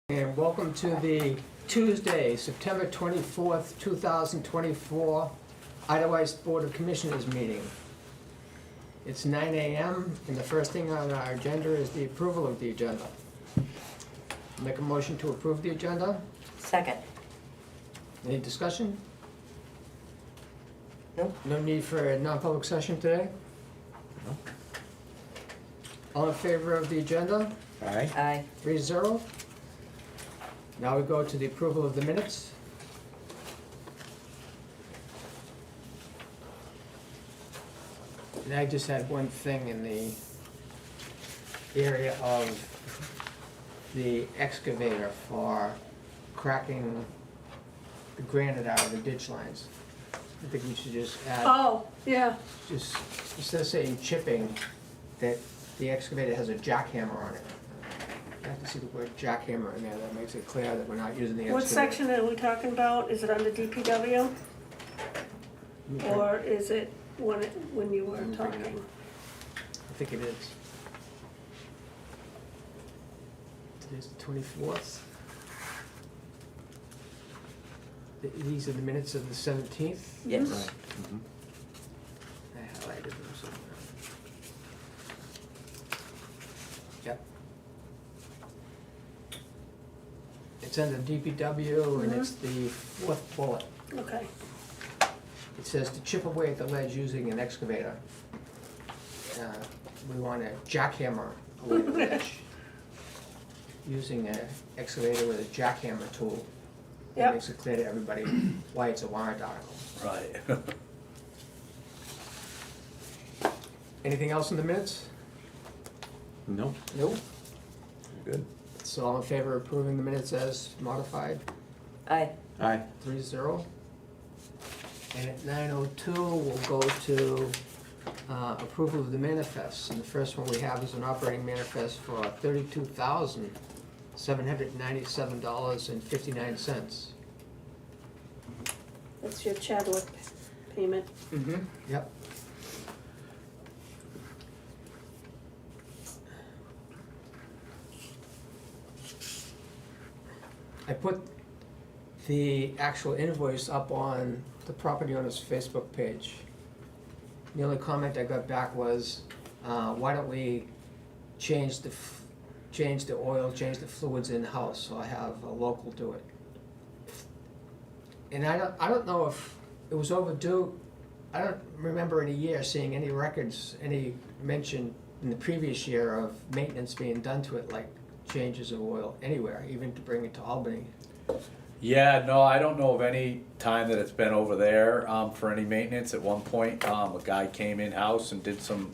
And welcome to the Tuesday, September 24th, 2024, Idaho Board of Commissioners meeting. It's 9 a.m. and the first thing on our agenda is the approval of the agenda. Make a motion to approve the agenda. Second. Any discussion? Nope. No need for a non-public session today? No. All in favor of the agenda? Aye. Aye. 3-0. Now we go to the approval of the minutes. And I just had one thing in the area of the excavator for cracking the granite out of the ditch lines. I think we should just add, Oh, yeah, just, instead of saying chipping, that the excavator has a jackhammer on it. I have to see the word jackhammer in there, that makes it clear that we're not using the excavator. what section are we talking about? Is it under DPW? Or is it when you were talking? I think it is. Today's the 24th. These are the minutes of the 17th. Yes. Right. Mhm. I highlighted them somewhere. Yep. It's under DPW and it's the fourth bullet. Okay, It says to chip away at the ledge using an excavator. We want to jackhammer away the ledge using an excavator with a jackhammer tool. That Yep. makes it clear to everybody why it's a warrant article. Right. Anything else in the minutes? No, Nope. good. So all in favor of approving the minutes as modified? Aye. Aye. 3-0. And at 9:02, we'll go to approval of the manifests. And the first one we have is an operating manifest for $32,797.59. that's your Chadwick payment. Mm-hmm. Yep. I put the actual invoice up on the property owner's Facebook page. The only comment I got back was, why don't we change the oil, change the fluids in-house, so I have a local do it. And I don't know if it was overdue. I don't remember in a year seeing any records, any mention in the previous year of maintenance being done to it, like changes of oil anywhere, even to bring it to Albany. Yeah, no, I don't know of any time that it's been over there for any maintenance. At one point, a guy came in-house and did some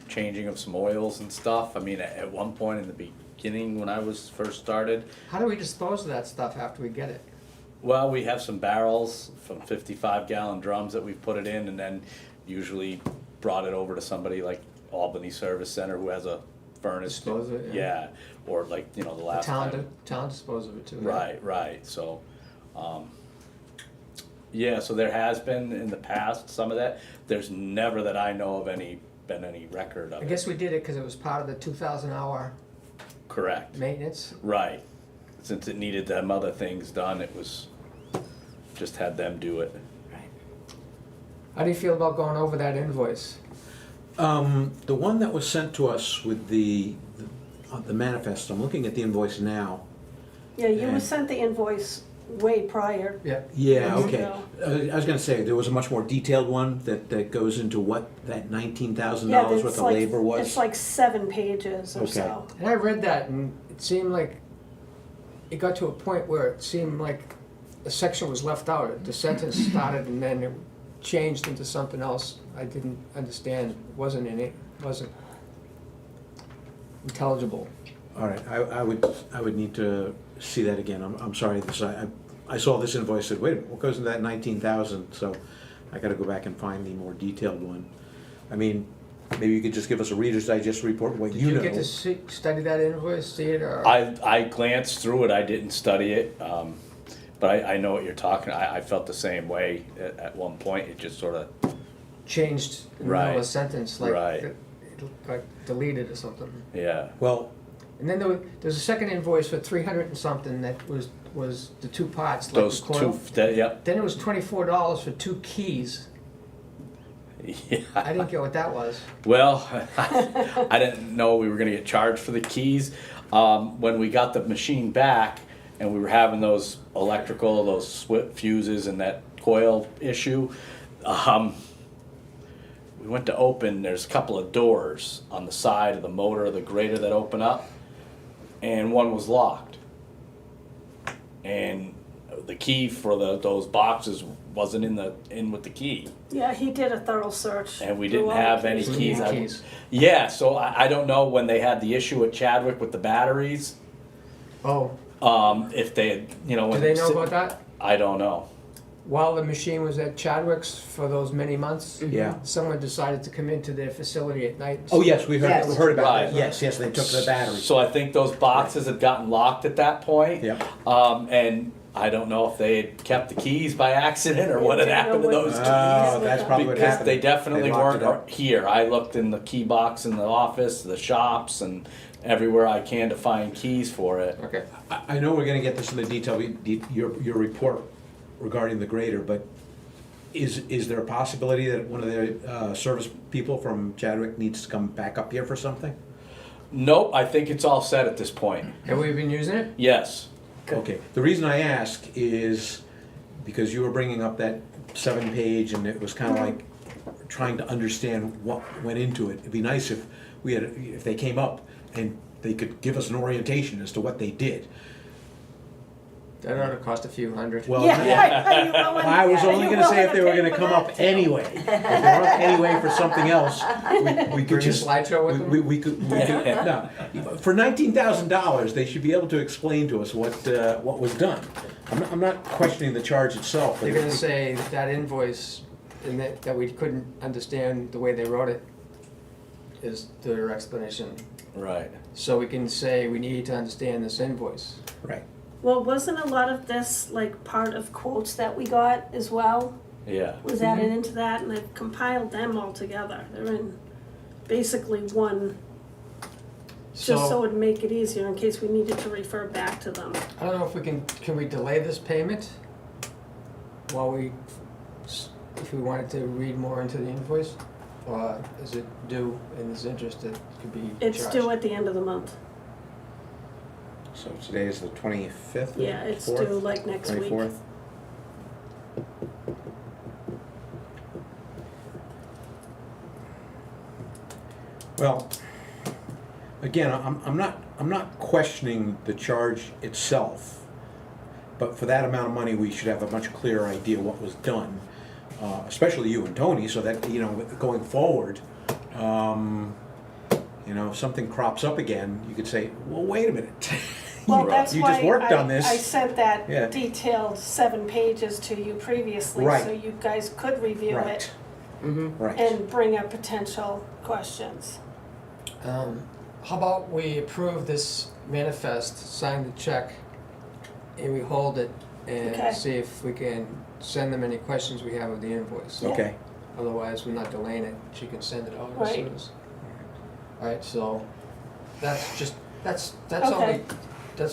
changing of some oils and stuff. I mean, at one point in the beginning when I was first started, How do we dispose of that stuff after we get it? well, we have some barrels from 55-gallon drums that we put it in, and then usually brought it over to somebody like Albany Service Center who has a furnace. Dispose of it, yeah. Yeah, or like, you know, the The last time. town dispose of it too. Right, so, yeah, so there has been in the past some of that. There's never that I know of any record of I it. guess we did it because it was part of the 2,000-hour Correct, maintenance. right. Since it needed them other things done, it was, just had them do it. How do you feel about going over that invoice? The one that was sent to us with the manifest, I'm looking at the invoice now. Yeah, you And- were sent the invoice way prior. Yeah. Yeah, Years okay. ago. I was gonna say, there was a much more detailed one that goes into what that $19,000 Yeah, worth it's of like, labor was. it's like 7 pages or Okay. so. And I read that and it seemed like, it got to a point where it seemed like a section was left out. The sentence started and then it changed into something else I didn't understand, wasn't intelligible. All right, I would need to see that again. I'm sorry, I saw this invoice, said, wait a minute, what goes into that 19,000? So I gotta go back and find the more detailed one. I mean, maybe you could just give us a Reader's Digest report, what Did you you know. get to study that invoice, see it, or? I glanced through it, I didn't study it, but I know what you're talking, I felt the same way at one point. It just sort of, Changed in the middle of a Right. sentence, like Right. it got deleted or something. yeah. Well, And then there's a second invoice for 300 and something that was the two parts, like Those the coil. yep. Then it was $24 for 2 keys. I Yeah. didn't get what that was. Well, I didn't know we were gonna get charged for the keys. When we got the machine back and we were having those electrical, those fuses and that coil issue, we went to open, there's a couple of doors on the side of the motor, the grater that open up, and one was locked. And the key for those boxes wasn't in with the key, Yeah, he did a thorough search. and we through didn't all the have any keys. keys. Any keys. Yeah, so I don't know when they had the issue at Chadwick with the batteries, Oh, if they had, you know. do when they know si- about that? I don't know. While the machine was at Chadwick's for those many months, Yeah. someone decided to come into their facility at night. Oh, yes, we Yes. heard about that. Right. Yes, they took the batteries. So I think those boxes had gotten locked at that point. Yep. And I don't know if they had kept the keys by accident or what had Yeah, happened to what- those keys. Oh, that's probably what Because happened. they definitely They locked it weren't up. here. I looked in the key box in the office, the shops, and everywhere I can to find keys for it. Okay. I know we're gonna get this in the detail, your report regarding the grader, but is there a possibility that one of the service people from Chadwick needs to come back up here for something? Nope, I think it's all set at this point. Have we been using it? Yes. Okay, the reason I ask is because you were bringing up that 7-page and it was kind of like trying to understand what went into it. It'd be nice if if they came up and they could give us an orientation as to what they did. That ought to cost a few hundred. Well, Yeah, you willing- I was only you gonna say willing if they were pay gonna for come that up too? anyway. If they're up anyway for something else, we could Bring a just. slideshow with them? We could, no. For $19,000, they should be able to explain to us what was done. I'm not questioning the charge itself. but They're gonna say that invoice, and that we couldn't understand the way they wrote it, is their explanation. Right. So we can say we need to understand this invoice. Right. Well, wasn't a lot of this like part of quotes that we got as well? Yeah. Was added into that, and I've compiled them all together. They're in basically one, just so So, it'd make it easier in case we needed to refer back to them. I don't know if can we delay this payment while if we wanted to read more into the invoice? Or is it due in this interest that could be charged? It's due at the end of the month. So today is the 25th? Yeah, it's 4th? due like next week. 24th? Well, again, I'm not questioning the charge itself, but for that amount of money, we should have a much clearer idea what was done, especially you and Tony, so that, you know, going forward, you know, if something crops up again, you could say, well, wait a minute. Well, Right. that's You why just worked on I this. sent that Yeah. detailed 7 pages to you previously, Right. so you guys could review Right. it Right. and bring up potential questions. How about we approve this manifest, sign the check, and we hold it Okay. and see if we can send them any questions we have of the invoice. Okay. Otherwise, we're not delaying it, she can send it out as Right. soon as. Alright, so that's Okay.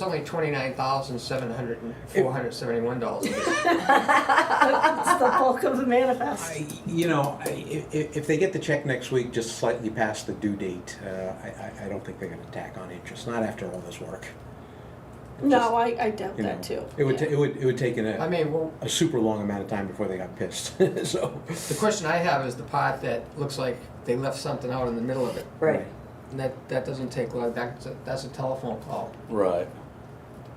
only $29,471. It's the bulk of the manifest. If they get the check next week, just slightly past the due date, I don't think they're gonna tack on interest, not after all this work. No, I doubt You know, that too. It would, Yeah. it would take I mean, well, a super long amount of time before they got pissed, so. the question I have is the part that looks like they left something out in the middle of it. Right. And that doesn't take long, that's a telephone call. Right.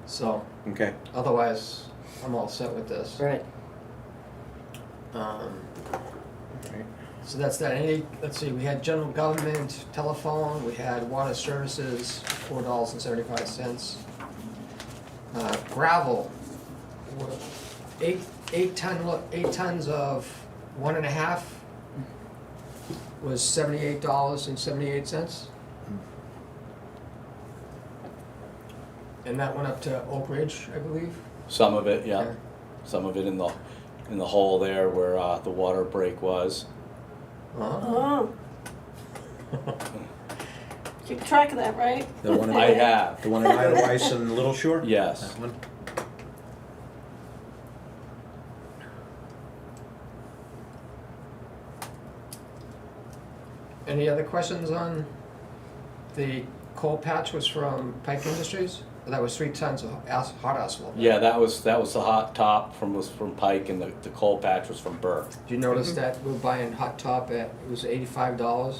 So, Okay, otherwise, I'm all set with this. Right. Um, right. So that's that. Let's see, we had general government, telephone, we had water services, $4.75. Gravel, eight tons of 1.5 was $78.78. And that went up to Oak Ridge, I believe. Some of it, yeah. Yeah. Some of it in the hole there where the water break was. Uh-huh. Oh, Keep track of that, right? The one I at, have, the one at Idleweiss and Little Shore? yes. That one? Any other questions on the coal patch was from Pike Industries? That was 3 tons of hot asphalt. Yeah, that was the hot top was from Pike, and the coal patch was from Burke. Did you notice that we're buying hot top at, it was $85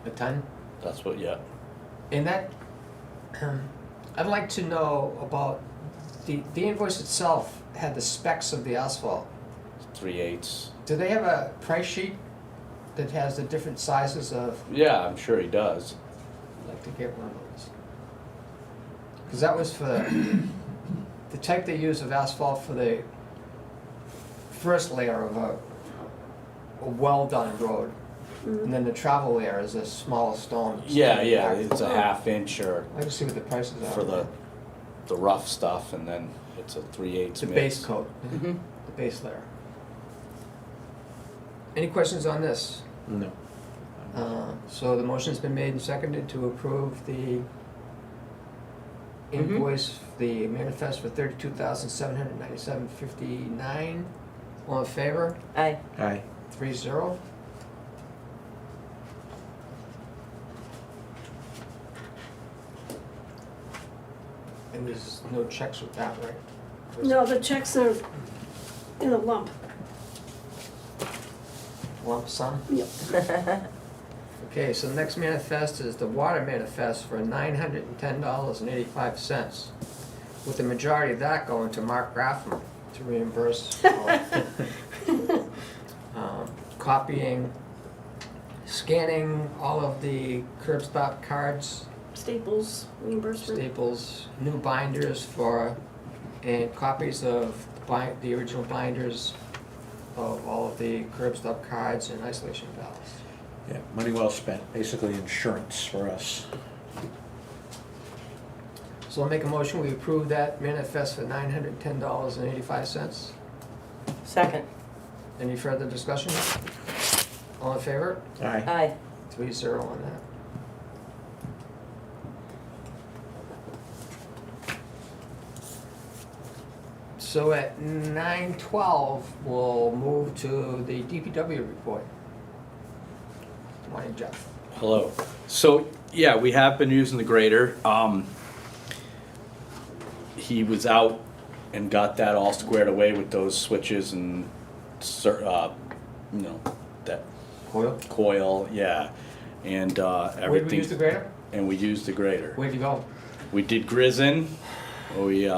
a ton? That's what, yeah. And that, I'd like to know about, the invoice itself had the specs of the asphalt. 3/8. Do they have a price sheet that has the different sizes of, Yeah, I'm sure he does. I'd like to get one of those. Because that was for the type they use of asphalt for the first layer of a well-done road. And then the travel layer is a smaller stone. Yeah, it's a 1/2 inch or I can see what the prices are. for the rough stuff, and then it's a 3/8 It's a mix. base coat, the base layer. Any questions on this? No. So the motion's been made and seconded to approve the invoice, the manifest for $32,797.59. All in favor? Aye. Aye. 3-0. And there's no checks with that, right? No, the checks are in a lump. Lump sum? Yep. Okay, so the next manifest is the water manifest for $910.85, with the majority of that going to Mark Graffman to reimburse copying, scanning all of the curb stop cards, Staples reimbursement. staples, new binders for, and copies of the original binders of all of the curb stop cards and isolation valves. Yeah, money well spent, basically insurance for us. So I'll make a motion, we approve that manifest for $910.85. Second. Any further discussion? All in favor? Aye. Aye. 3-0 on that. So at 9:12, we'll move to the DPW report. Morning, Jeff. Hello. So, yeah, we have been using the grader. He was out and got that all squared away with those switches and, that Coil? coil, yeah. And everything. Where did we use the grader? And we used the grader. Where'd you go? We did grizzin. We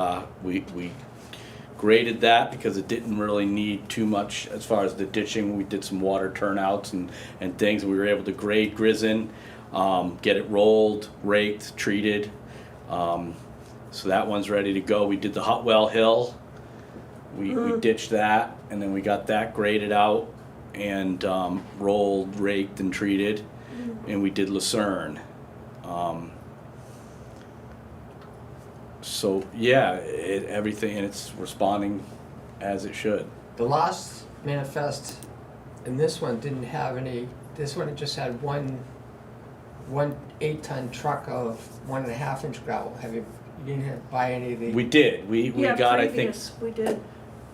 graded that because it didn't really need too much as far as the ditching. We did some water turnouts and things. We were able to grade grizzin, get it rolled, raked, treated. So that one's ready to go. We did the Hotwell Hill. We ditched that, and then we got that graded out and rolled, raked, and treated. And we did Lucerne. So yeah, everything, and it's responding as it should. The last manifest, and this one didn't have any, this one just had one 8-ton truck of 1.5 inch gravel. You didn't buy any of the? We did. We Yeah, got I think previous, we did.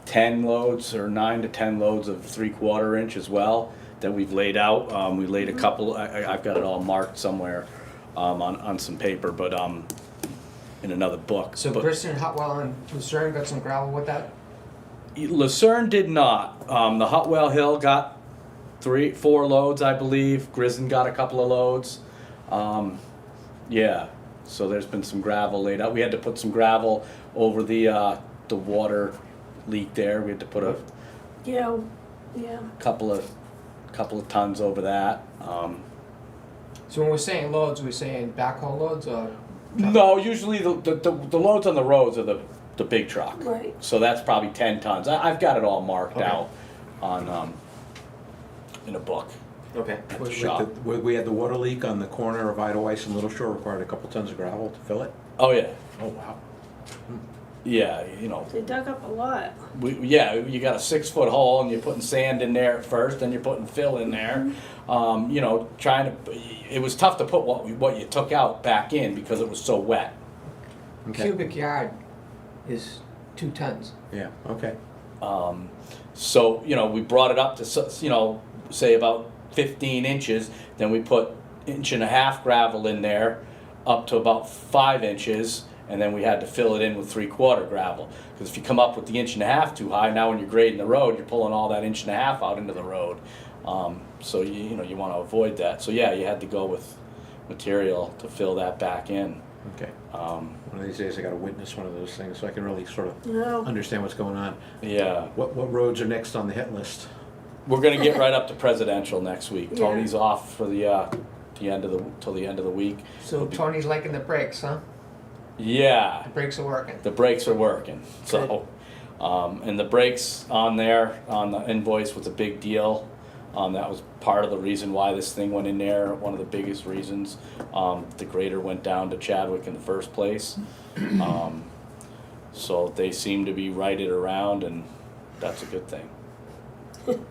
10 loads or 9 to 10 loads of 3/4 inch as well that we've laid out. We laid a couple. I've got it all marked somewhere on some paper, but in another book. So But Grissom, Hotwell, and Lucerne got some gravel with that? Lucerne did not. The Hotwell Hill got 3-4 loads, I believe. Grissom got a couple of loads. Yeah. So there's been some gravel laid out. We had to put some gravel over the water leak there. We had to put a Yeah. couple of tons over that. So when we're saying loads, we're saying backhoe loads or? No, usually the loads on the roads are the big truck. Right. So that's probably 10 tons. I've got it all marked Okay. out on in a book. Okay. At the With shop. we had the water leak on the corner of Idleweiss and Little Shore, required a couple tons of gravel to fill it. Oh yeah. Oh, wow. Yeah, you know, They dug up a lot. yeah, you got a 6-foot hole and you're putting sand in there at first, then you're putting fill in there. You know, it was tough to put what you took out back in because it was so wet. Okay. Cubic yard is 2 tons. Yeah, okay. So, you know, we brought it up to, you know, say about 15 inches, then we put 1.5 inch gravel in there, up to about 5 inches, and then we had to fill it in with 3/4 gravel. Because if you come up with the 1.5 inch too high, now when you're grading the road, you're pulling all that 1.5 inch out into the road. So you know, you want to avoid that. So yeah, you had to go with material to fill that back in. Okay. One of these days I gotta witness one of those things so I can really sort of No. understand what's going on. Yeah, What roads are next on the hit list? we're gonna get right up to presidential next week. Yeah. Tony's off for the end of the week. So Tony's liking the brakes, huh? Yeah, The brakes are working. the brakes are working. So, and the brakes on there on the invoice was a big deal. That was part of the reason why this thing went in there. One of the biggest reasons. The grader went down to Chadwick in the first place. So they seem to be righted around, and that's a good thing.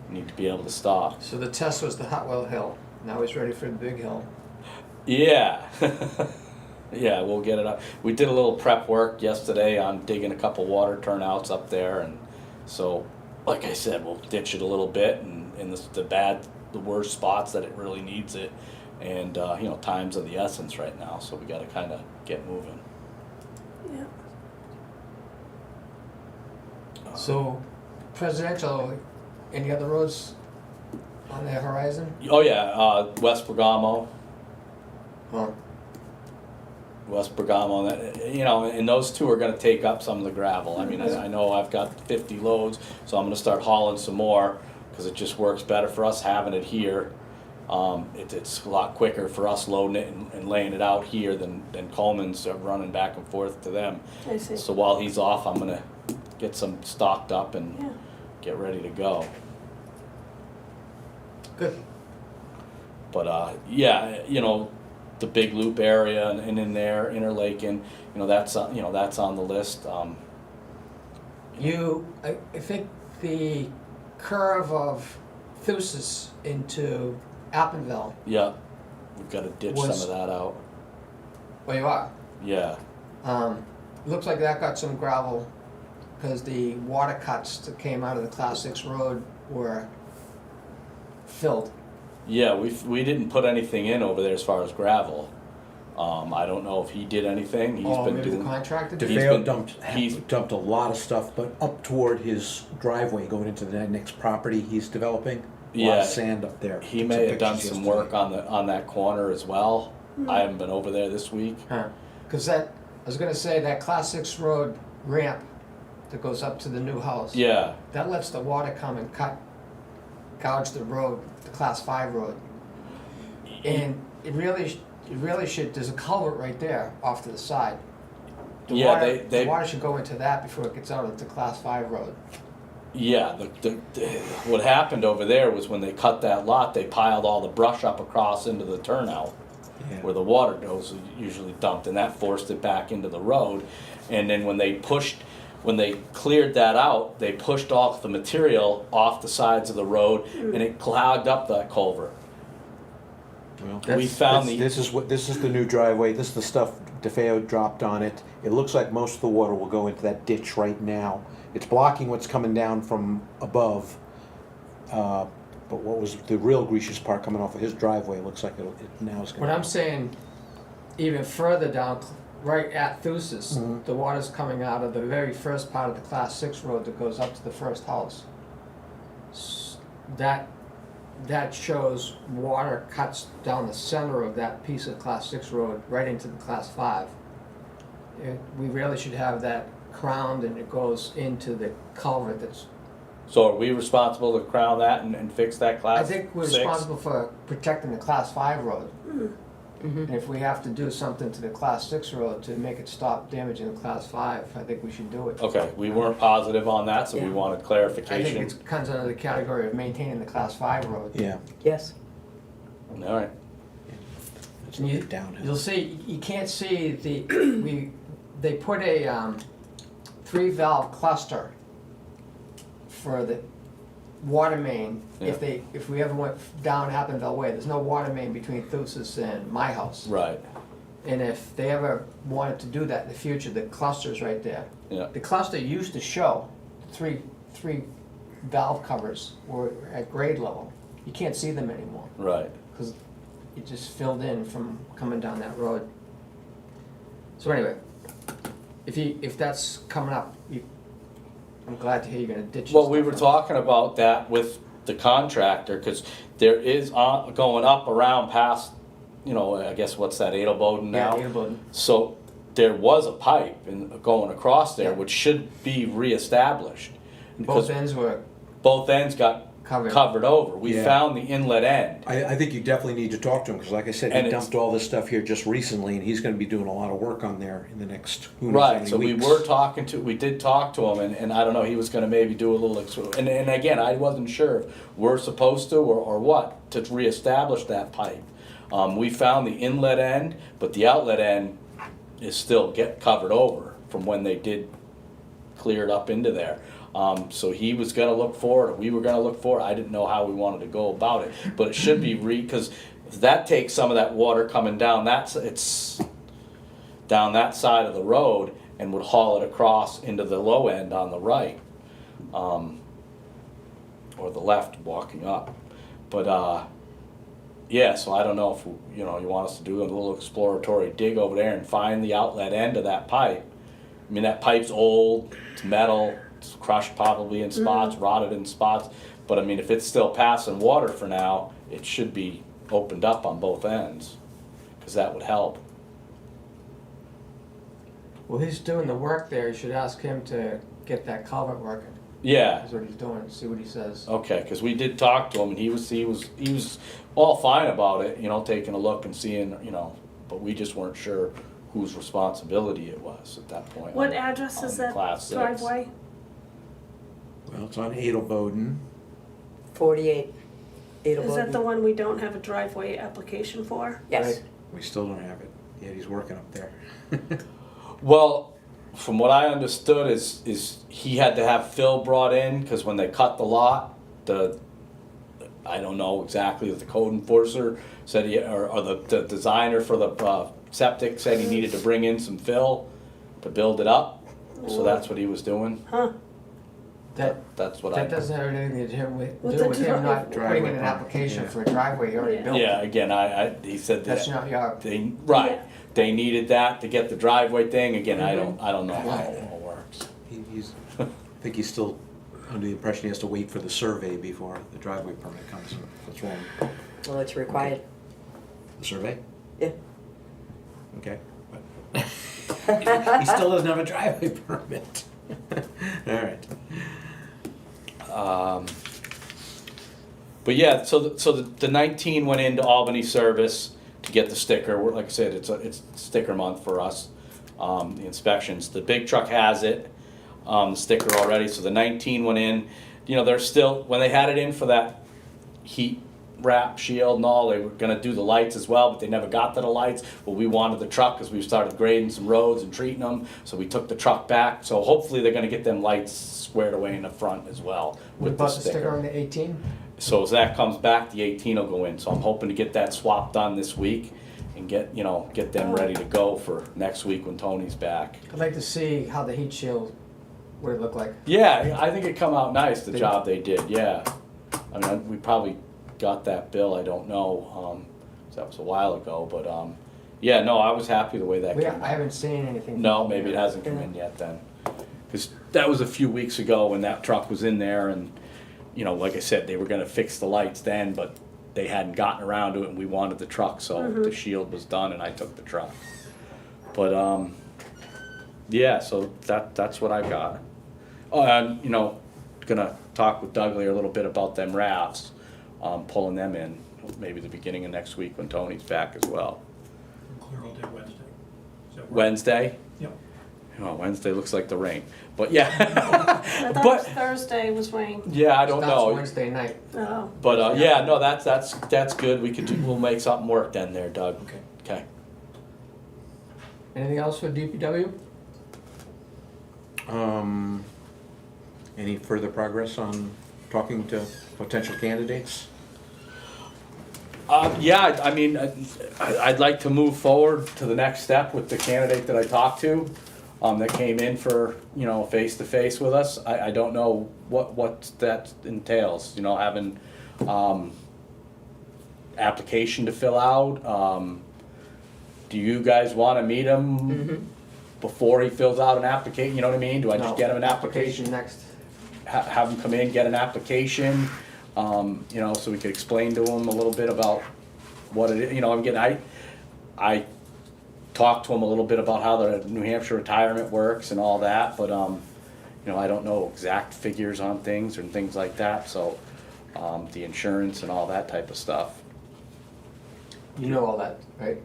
Need to be able to stop. So the test was the Hotwell Hill. Now he's ready for the big hill. Yeah. Yeah, we'll get it up. We did a little prep work yesterday on digging a couple water turnouts up there, and so, like I said, we'll ditch it a little bit and in the worst spots that it really needs it, and you know, time's of the essence right now, so we got to kind of get moving. Yeah. So presidential, any other roads on the horizon? Oh yeah, West Bergamo. Well, West Bergamo, you know, and those two are gonna take up some of the gravel. I mean, I know I've got 50 loads, so I'm gonna start hauling some more, because it just works better for us having it here. It's a lot quicker for us loading it and laying it out here than Coleman's running back and forth to them. I see. So while he's off, I'm gonna get some stocked up and Yeah. get ready to go. good. But yeah, you know, the big loop area and in there, Interlaken, you know, that's on the list. I think the curve of Thusis into Alpenville, Yeah, we've got to ditch some Was- of that out. where you are, Yeah, looks like that got some gravel because the water cuts that came out of the Class 6 road were filled. yeah, we didn't put anything in over there as far as gravel. I don't know if he did anything. He's Oh, been maybe the doing. contractor did? He's DeFeo been- he's- dumped a lot of stuff, but up toward his driveway going into the next property he's developing, a lot Yeah. of sand up there. He Took may have done pictures some yesterday. work on that corner as well. I haven't been over there this week. Huh. Cause I was gonna say, that Class 6 road ramp that goes up to the new house. Yeah, That lets the water come and gouge the road, the Class 5 road. And it really should, there's a culvert right there off to the side. The Yeah, water- they- The water should go into that before it gets out of the Class 5 road. yeah. What happened over there was when they cut that lot, they piled all the brush up across into the turnout, Yeah. where the water goes usually dumped, and that forced it back into the road. And then when they cleared that out, they pushed off the material off the sides of the road, and it clogged up that culvert. Well, We found this is the new driveway, this is the stuff DeFeo dropped on it. It looks like most of the water will go into that ditch right now. It's blocking what's coming down from above. But what was the real greasiest part coming off of his driveway, it looks like it now is gonna. What I'm saying, even further down, right at Thusis, Mhm. the water's coming out of the very first part of the Class 6 road that goes up to the first house. That shows water cuts down the center of that piece of Class 6 road right into the Class 5. We really should have that crowned and it goes into the culvert that's, So are we responsible to crown that and fix that class? I think we're 6? responsible for protecting the Class 5 road. And if we have to do something to the Class 6 road to make it stop damaging the Class 5, I think we should do it. Okay, we weren't positive on that, so we Yeah. wanted I think clarification. it comes under the category of maintaining the Class 5 road. Yeah, Yes. All right. it's And downhill. You'll see, you can't see they put a 3-valve cluster for the water main, if we ever went down Appinville Way, there's no water main between Thusis and my house. Right, And if they ever wanted to do that in the future, the cluster's right there. yeah, The cluster used to show three valve covers were at grade level. You can't see them anymore, right. because it just filled in from coming down that road. So anyway, if that's coming up, I'm glad to hear you're gonna ditch this Well, we were stuff. talking about that with the contractor, cause there is, going up around past, you know, I guess what's that, Adelboden now? Yeah, Edelboden. So there was a pipe going across there, Yeah. which should be reestablished. Both Because ends were both ends got covered over. We Yeah. found the inlet end. I think you definitely need to talk to him, because like I said, And he it's- dumped all this stuff here just recently, and he's gonna be doing a lot of work on there in the next, who knows how Right, many so we weeks. we did talk to him, and I don't know, he was gonna maybe do a little, and again, I wasn't sure if we're supposed to or what, to reestablish that pipe. We found the inlet end, but the outlet end is still covered over from when they did clear it up into there. So he was gonna look for it, we were gonna look for it, I didn't know how we wanted to go about it, but it should be cause that takes some of that water coming down, it's down that side of the road and would haul it across into the low end on the right. Or the left walking up. But, yeah, so I don't know if, you know, you want us to do a little exploratory dig over there and find the outlet end of that pipe. I mean, that pipe's old, it's metal, it's crushed probably in spots, rotted in spots, but I mean, if it's still passing water for now, it should be opened up on both ends, cause that would help. Well, he's doing the work there, you should ask him to get that culvert working. Yeah, That's what he's doing, see what he says. okay, cause we did talk to him and he was all fine about it, you know, taking a look and seeing, you know, but we just weren't sure whose responsibility it was at that point. What on- address on is the that Class 6. driveway? Well, it's on Adelboden. 48 Is that the Adelboden. one we don't have a driveway application for? Yes. Right. We still don't have it, yet he's working up there. Well, from what I understood is he had to have Phil brought in, cause when they cut the lot, I don't know exactly if the code enforcer said or the designer for the septic said he needed to bring in some fill to build it up, so that's what he was doing. Huh, That's what I. That doesn't have anything to With do the with him not driveway putting in an permit, application yeah. for a driveway, he already Yeah. built. Yeah, again, he said That's that not your, right, Yeah. they needed that to get the driveway thing, again, I don't know how it all works. I think he's still under the impression he has to wait for the survey before the driveway permit comes. What's wrong? Well, it's required. The survey? Yeah. Okay. But he still doesn't have a driveway permit. All right. But yeah, so the 19 went into Albany service to get the sticker. Like I said, it's sticker month for us. The inspections. The big truck has it, the sticker already. So the 19 went in. You know, they're still when they had it in for that heat wrap shield and all. They were gonna do the lights as well, but they never got to the lights. Well, we wanted the truck because we started grading some roads and treating them. So we took the truck back. So hopefully they're gonna get them lights squared away in the front as well we with the bought the sticker sticker. on the 18? So as that comes back, the 18 will go in. So I'm hoping to get that swap done this week and get them ready to go for next week when Tony's back. I'd like to see how the heat shield would look like. Yeah, I think it come out nice, the They- job they did, yeah. I mean, we probably got that bill, I don't know, that was a while ago, but, yeah, no, I was happy the way that came I out. haven't seen anything. No, maybe it hasn't come in yet then. Cause that was a few weeks ago when that truck was in there and, you know, like I said, they were gonna fix the lights then, but they hadn't gotten around to it and we wanted the truck, so the shield was done and I took the truck. But, yeah, so that's what I got. Oh, and, you know, gonna talk with Doug a little bit about them rafts, pulling them in, maybe the beginning of next week when Tony's back as well. Clear all day Wednesday. Does that work? Wednesday? Yep. Oh, Wednesday looks like the rain, but yeah. I thought But, Thursday was rain. yeah, I don't Starts know. Wednesday night. Oh, But, yeah, no, that's good, we'll make something work then there, Doug. Okay. Okay. Anything else for DPW? Any further progress on talking to potential candidates? Yeah, I mean, I'd like to move forward to the next step with the candidate that I talked to, that came in for, you know, face-to-face with us. I don't know what that entails, you know, having, application to fill out. Do you guys wanna meet him before he fills out an application, you know what I mean? Do I just No, get him an application? Next. Have him come in, get an application, you know, so we could explain to him a little bit about what it is, you know, I talked to him a little bit about how the New Hampshire retirement works and all that, but, you know, I don't know exact figures on things and things like that, so, the insurance and all that type of stuff. You know all that, right?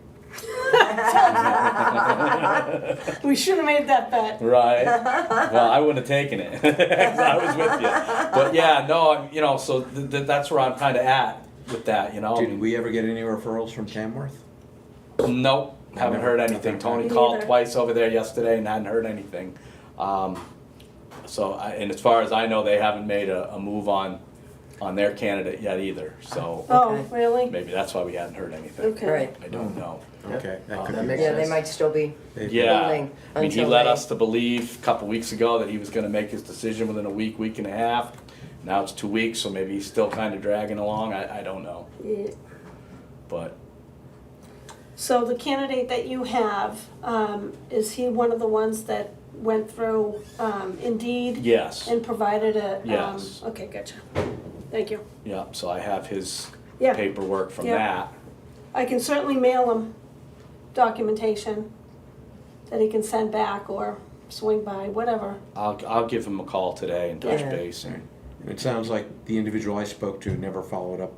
We should have made that bet. Right. Well, I wouldn't have taken it. 'Cause I was with you. But yeah, no, you know, so that's where I'm kind of at with that, you know. I Did mean, we ever get any referrals from Tamworth? Nope, haven't heard anything. Tony Me called neither. twice over there yesterday and hadn't heard anything. So, and as far as I know, they haven't made a move on their candidate yet either. So Oh, Okay. really? maybe that's why we hadn't heard anything. Okay. Right. I don't know. Okay, that could That be. makes Yeah, they sense. might still be. Yeah, Building I mean, he until led they- us to believe a couple weeks ago that he was gonna make his decision within a week and a half. Now it's 2 weeks, so maybe he's still kind of dragging along, I don't know, Yeah. but So the candidate that you have, is he one of the ones that went through, Indeed yes, and provided a, Yes. okay, gotcha. Thank you. yeah, so I have his Yeah. paperwork from Yeah. that. I can certainly mail him documentation that he can send back or swing by, whatever. I'll give him a call today and touch Yeah. base and, It sounds like the individual I spoke to never followed up.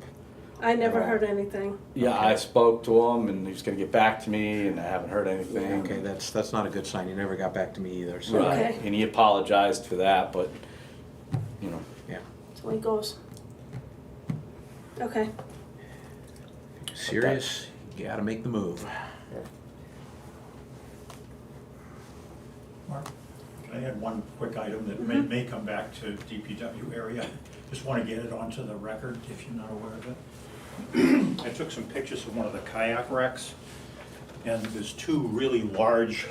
I never Yeah. heard anything. yeah, I spoke to him and he was gonna get back to me and I haven't heard anything. Okay, that's not a good sign. He never got back to me either, so. Right, Okay. and he apologized for that, but, you know, Yeah. That's the way it goes. Okay. Serious, you gotta make the move. Mark, can I add one quick item that may come back to DPW area? Just want to get it onto the record if you're not aware of it. I took some pictures of one of the kayak wrecks, and there's two really large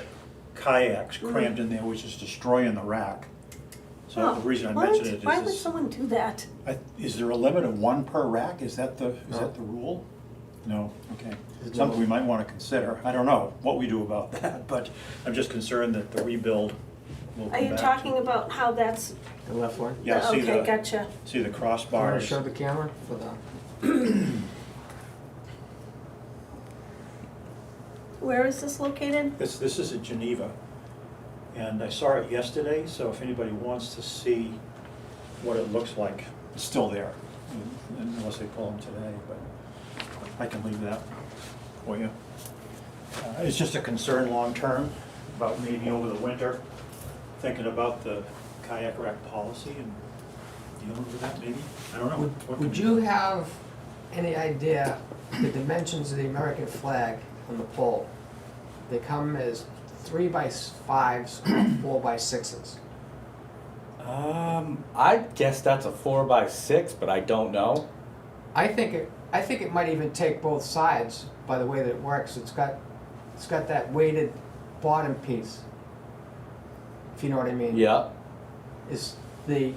kayaks crammed in there, which is destroying the rack. So the reason I What? mention it Why would is, someone do that? is there a limit of one per rack? Is that the rule? No, okay. Something we might want to consider. I don't know what we do about that, but I'm just concerned that the rebuild will come Are back. you talking about how that's, The left one. Yeah, see okay, the, gotcha. see the Want to crossbars. show the camera for the, Where is this located? This is in Geneva, and I saw it yesterday, so if anybody wants to see what it looks like, it's still there, unless they pull them today, but I can leave that for you. It's just a concern long-term, about maybe over the winter, thinking about the kayak rack policy and dealing with that maybe, I don't know. What can would we you do? have any idea the dimensions of the American flag on the pole? They come as 3x5s or 4x6s. I guess that's a 4x6, but I don't know. I think it might even take both sides by the way that it works. It's got that weighted bottom piece. If you know what I mean. Yeah, Is the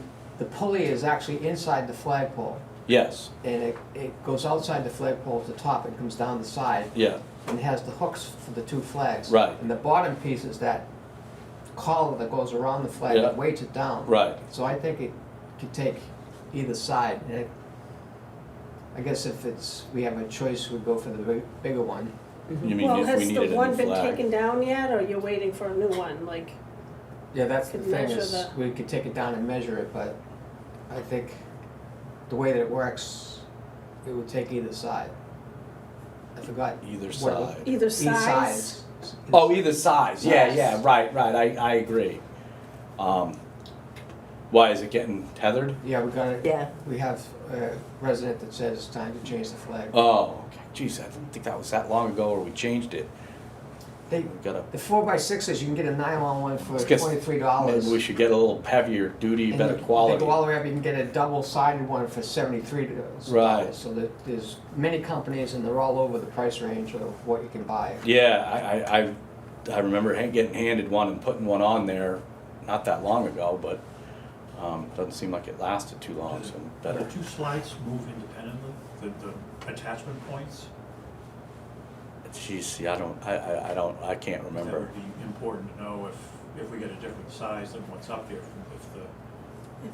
pulley is actually inside the flagpole, yes, and it goes outside the flagpole at the top and comes down the side, yeah, and has the hooks for the two flags. Right. And the bottom piece is that collar that goes around the flag that Yeah. weights it down. right. So I think it could take either side. And I guess if we have a choice, we'd go for the bigger one. You mean Well, if we has needed the a one new been flag? taken down yet, or you're waiting for a new one, like? Yeah, that's the Could thing measure is, the- we could take it down and measure it, but I think the way that it works, it would take either side. I forgot. Either what it- side. Either Each size? size. Oh, either size, yeah, Yes. yeah, right, I agree. Why, is it getting tethered? Yeah, Yeah. we have a resident that says it's time to change the flag. Oh, okay, geez, I didn't think that was that long ago where we changed it. They, we gotta, the 4x6s, you can get a nylon one for Let's get- $23. maybe we should get a little heavier duty, And better They quality. go all the way up, you can get a double-sided one for $73. Right. So there's many companies and they're all over the price range of what you can buy. Yeah, I remember getting handed one and putting one on there not that long ago, but, doesn't seem like it lasted too long, so Do the better. two slides move independently, the attachment points? Geez, see, I can't That remember. would be important to know if we get a different size than what's up here,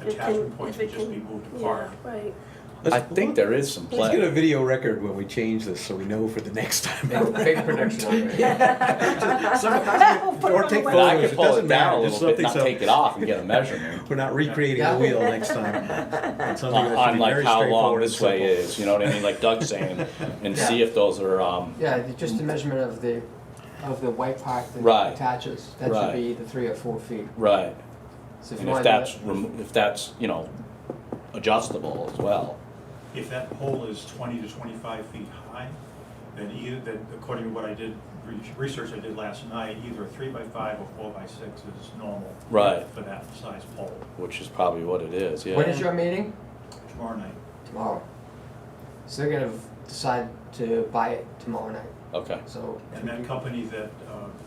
if the attachment points would just be moved apart. Yeah, right. I think there is some Let's get a play. video record when we change this, so we know for the next time. Big production on it. Or take But I photos, could it pull doesn't it down matter, a just little bit, something not so, take it off and get a measurement. we're not recreating Yeah. the wheel next time. It's something that should On be like very how long straightforward this and way simple. is, you know what I mean, like Doug's saying, and see Yeah. if those are, Yeah, just the measurement of the white part that Right. attaches. That Right. should be either 3 or 4 feet. right. So And you if wanna do that's, that- if that's, you know, adjustable as well. If that pole is 20 to 25 feet high, then according to what I did, research I did last night, either a 3x5 or 4x6 is normal. Right. For that size pole. Which is probably what it is, yeah. When is your meeting? Tomorrow night. Tomorrow. So they're gonna decide to buy it tomorrow night, Okay, so. And that company that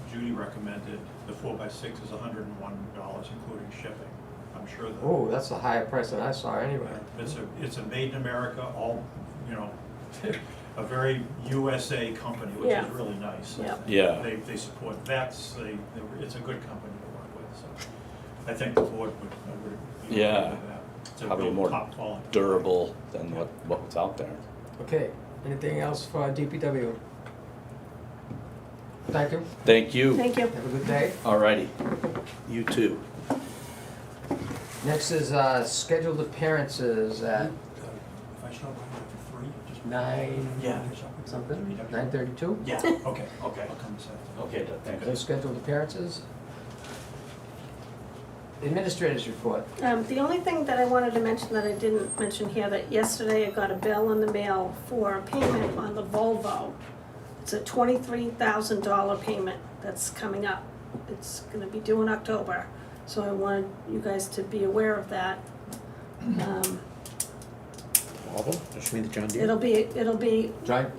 Judy recommended, the 4x6 is $101, including shipping. I'm sure that. Oh, that's a higher price than I saw anyway. It's a made in America, all, you know, a very USA company, which Yeah. is really nice. Yeah. Yeah. They support vets, it's a good company to work with, so I think the board would be Yeah. okay with that. It's a Probably real more top quality. durable than what's out there. Okay, anything else for DPW? Thank you, Thank you. Thank you. have a good day. Alrighty. You too. Next is scheduled appearances at If I start looking for free, just. 9 Yeah. something, 9:32? Yeah, okay, I'll come this afternoon. Okay, thank No scheduled appearances. Administrators report. The only thing that I wanted to mention that I didn't mention here, that yesterday I got a bill in the mail for a payment on the Volvo. It's a $23,000 payment that's coming up. It's gonna be due in October, so I wanted you guys to be aware of that. All of them? Just mean the John Deere? It'll be, John,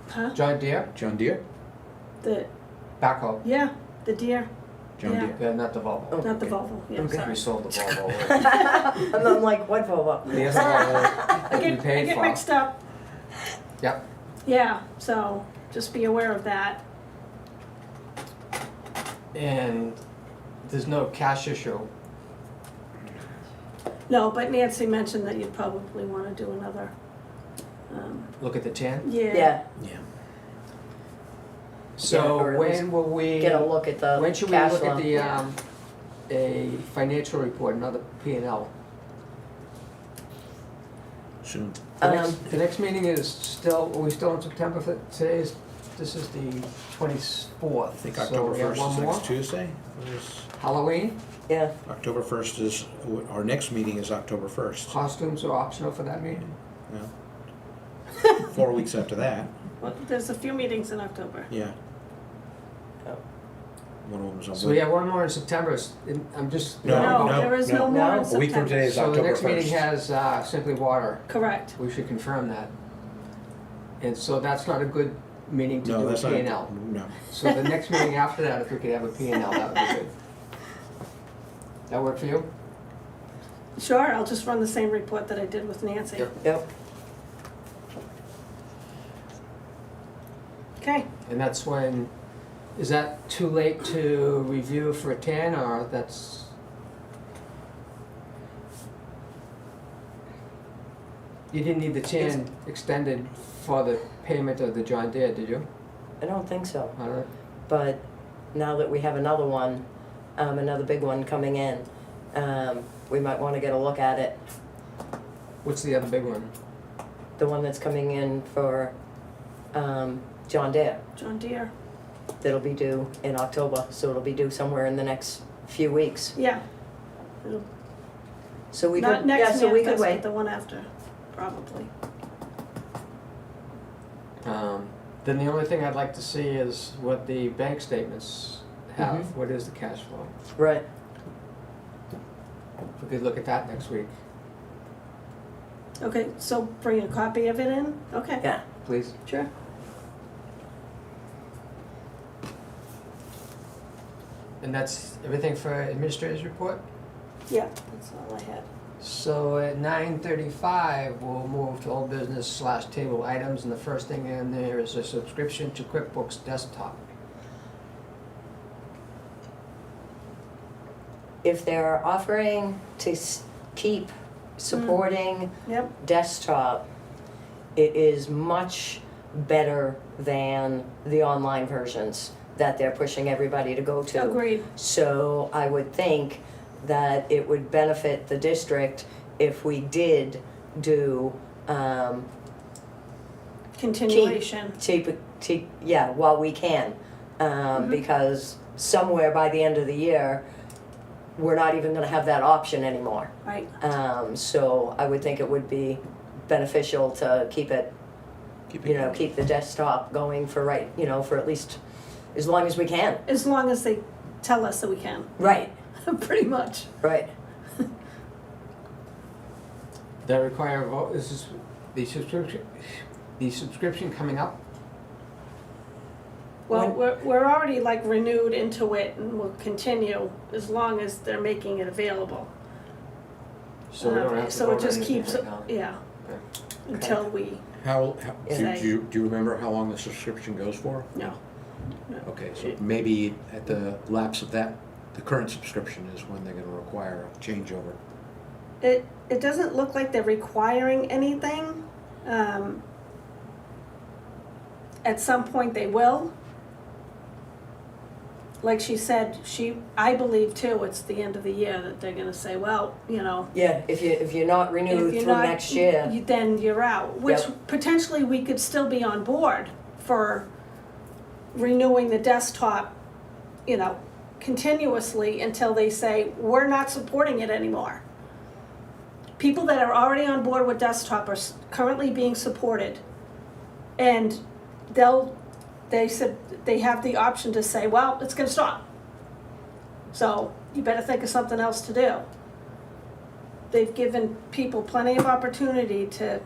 huh? John Deere, John Deere? The, backhoe. yeah, the deer, John Yeah. Deere. Yeah, not the Volvo. not the Okay. Volvo, yeah, Okay. sorry. We sold the Volvo. And I'm like, what Volvo? The other Volvo I we get paid for. mixed up. Yep. Yeah, so just be aware of that. And there's no cash issue. No, but Nancy mentioned that you'd probably wanna do another, Look at the tan. Yeah, Yeah. Yeah, So or at least when will we? get a look at the When should we cash look flow. at the, a financial report, another P and L? Soon. The next meeting is still, are we still in September for today's, this is the 24th. I think So October we have 1st one is more. next Tuesday. What is- Halloween, Yeah, October 1st is, our next meeting is October 1st. costumes are optional for that meeting. Yeah. 4 weeks after that, well, there's a few meetings in October. yeah. Oh. One of them's on. So we have one more in September, I'm just. No, No, there is no more in A week from September. today is So the October next meeting 1st. has Simply Water, Correct. we should confirm that. And so that's not a good meeting to No, do a that's not, P and L. no. So the next meeting after that, if we could have a P and L, that would be good. That work for you? Sure, I'll just run the same report that I did with Nancy. Yep. yep. Okay, And that's when, is that too late to review for a 10, or that's? You didn't need the 10 extended for the payment of the John Deere, did you? I don't think so. All right. But now that we have another one, another big one coming in, we might wanna get a look at it. What's the other big one? The one that's coming in for, John Deere. John Deere. That'll be due in October, so it'll be due somewhere in the next few weeks. Yeah. It'll- So we Not could, yeah, next so we could manifest, wait. but the one after, probably. Then the only thing I'd like to see is what the bank statements have, Mhm. what is the cash flow? Right. We could look at that next week, Okay, so bring a copy of it in, okay. Yeah. please. Sure. And that's everything for administrator's report? Yeah, that's all I had. So at 9:35, we'll move to old business / table items, and the first thing in there is a subscription to QuickBooks Desktop. If they're offering to keep supporting Yep, desktop, it is much better than the online versions that they're pushing everybody to go to. agreed. So I would think that it would benefit the district if we did do, Continuation. yeah, while we can. Because somewhere by the end of the year, we're not even gonna have that option anymore. Right, So I would think it would be beneficial to keep it, Keep it you know, going. keep the desktop going for for at least as long as we can. as long as they tell us that we can, Right, pretty much. right. That require a vote, this is the subscription coming up? Well, When- we're already like renewed into it and we'll continue as long as they're making it available. So we don't have to So vote it on just anything keeps, right now? yeah, Okay. until we, How, Yeah. do you remember how long the subscription goes for? no. Okay, so maybe at the lapse of that, the current subscription is when they're gonna require a changeover. It doesn't look like they're requiring anything. At some point they will. Like she said, I believe too, it's the end of the year that they're gonna say, well, Yeah, if you're not renewed if you're through not, next year, then you're out, which Yep. potentially we could still be on board for renewing the desktop, continuously until they say, we're not supporting it anymore. People that are already on board with desktop are currently being supported. And they said they have the option to say, well, it's gonna stop. So you better think of something else to do. They've given people plenty of opportunity to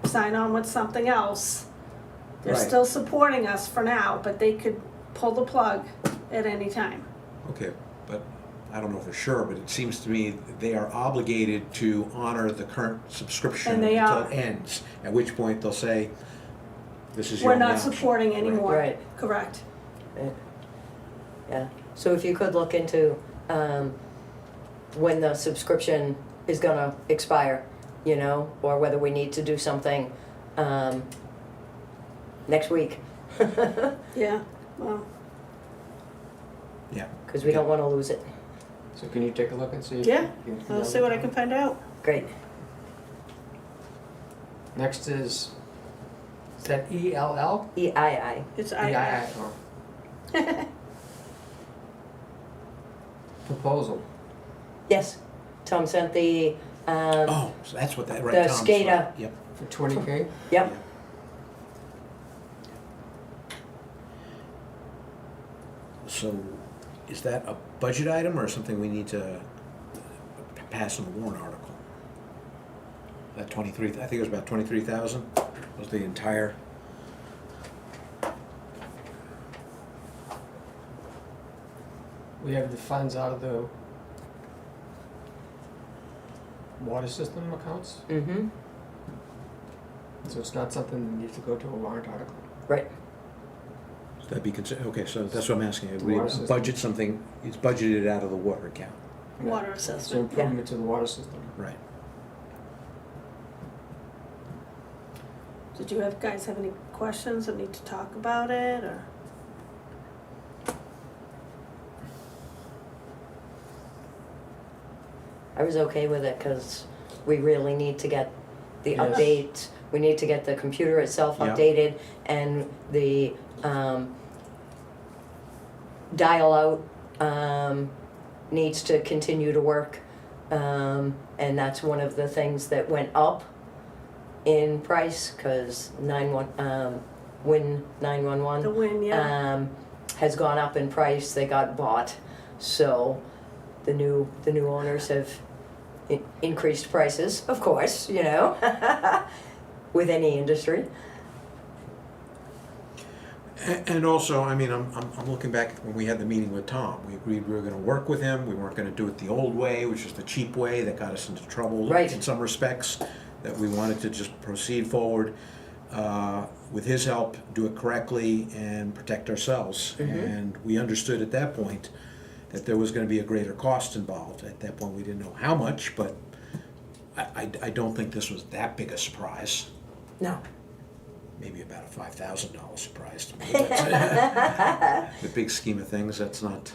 sign on with something else. They're Right. still supporting us for now, but they could pull the plug at any time. Okay, but I don't know for sure, but it seems to me they are obligated to honor the current subscription And they until are. it ends, at which point they'll say, this is your We're only not option. supporting anymore. Right. Correct. yeah. So if you could look into when the subscription is gonna expire, or whether we need to do something next week. Yeah, well, Yeah. Because we don't wanna lose it. So can you take a look and see? if yeah, you can I'll see what I can find out. Great. Next is that ELL? EII. It's EII, oh. Proposal. Yes, Tom sent the, Oh, so that's what that, right, The Tom's SCADA. right. Yep. For 20K? yep, So is that a budget item or something we need to pass in the warrant article? That 23, I think it was about 23,000 was the entire, We have the funds out of the water system accounts, mm-hmm, so it's not something that needs to go to a warrant article. right, so that'd be okay, so that's what I'm asking. The We water system. budget something, it's budgeted out of the water account, Water It's an assessment. improvement to the water system. right? Did you guys have any questions or need to talk about it, or? I was okay with it, cause we really need to get the Yes. updates, we need to get the computer itself Yeah. updated, and the, dial-out, needs to continue to work. And that's one of the things that went up in price, cause Win 911. The Win, yeah. Has gone up in price. They got bought, so the new owners have increased prices, of course, you know, with any industry. And also, I mean, I'm looking back when we had the meeting with Tom. We agreed we were gonna work with him. We weren't gonna do it the old way, which is the cheap way that got us into trouble Right. in some respects. That we wanted to just proceed forward, with his help, do it correctly and protect ourselves. And we understood at that point that there was gonna be a greater cost involved. At that point, we didn't know how much, but I don't think this was that big a surprise. No. Maybe about a $5,000 surprise to me. That's- the big scheme of things, that's not.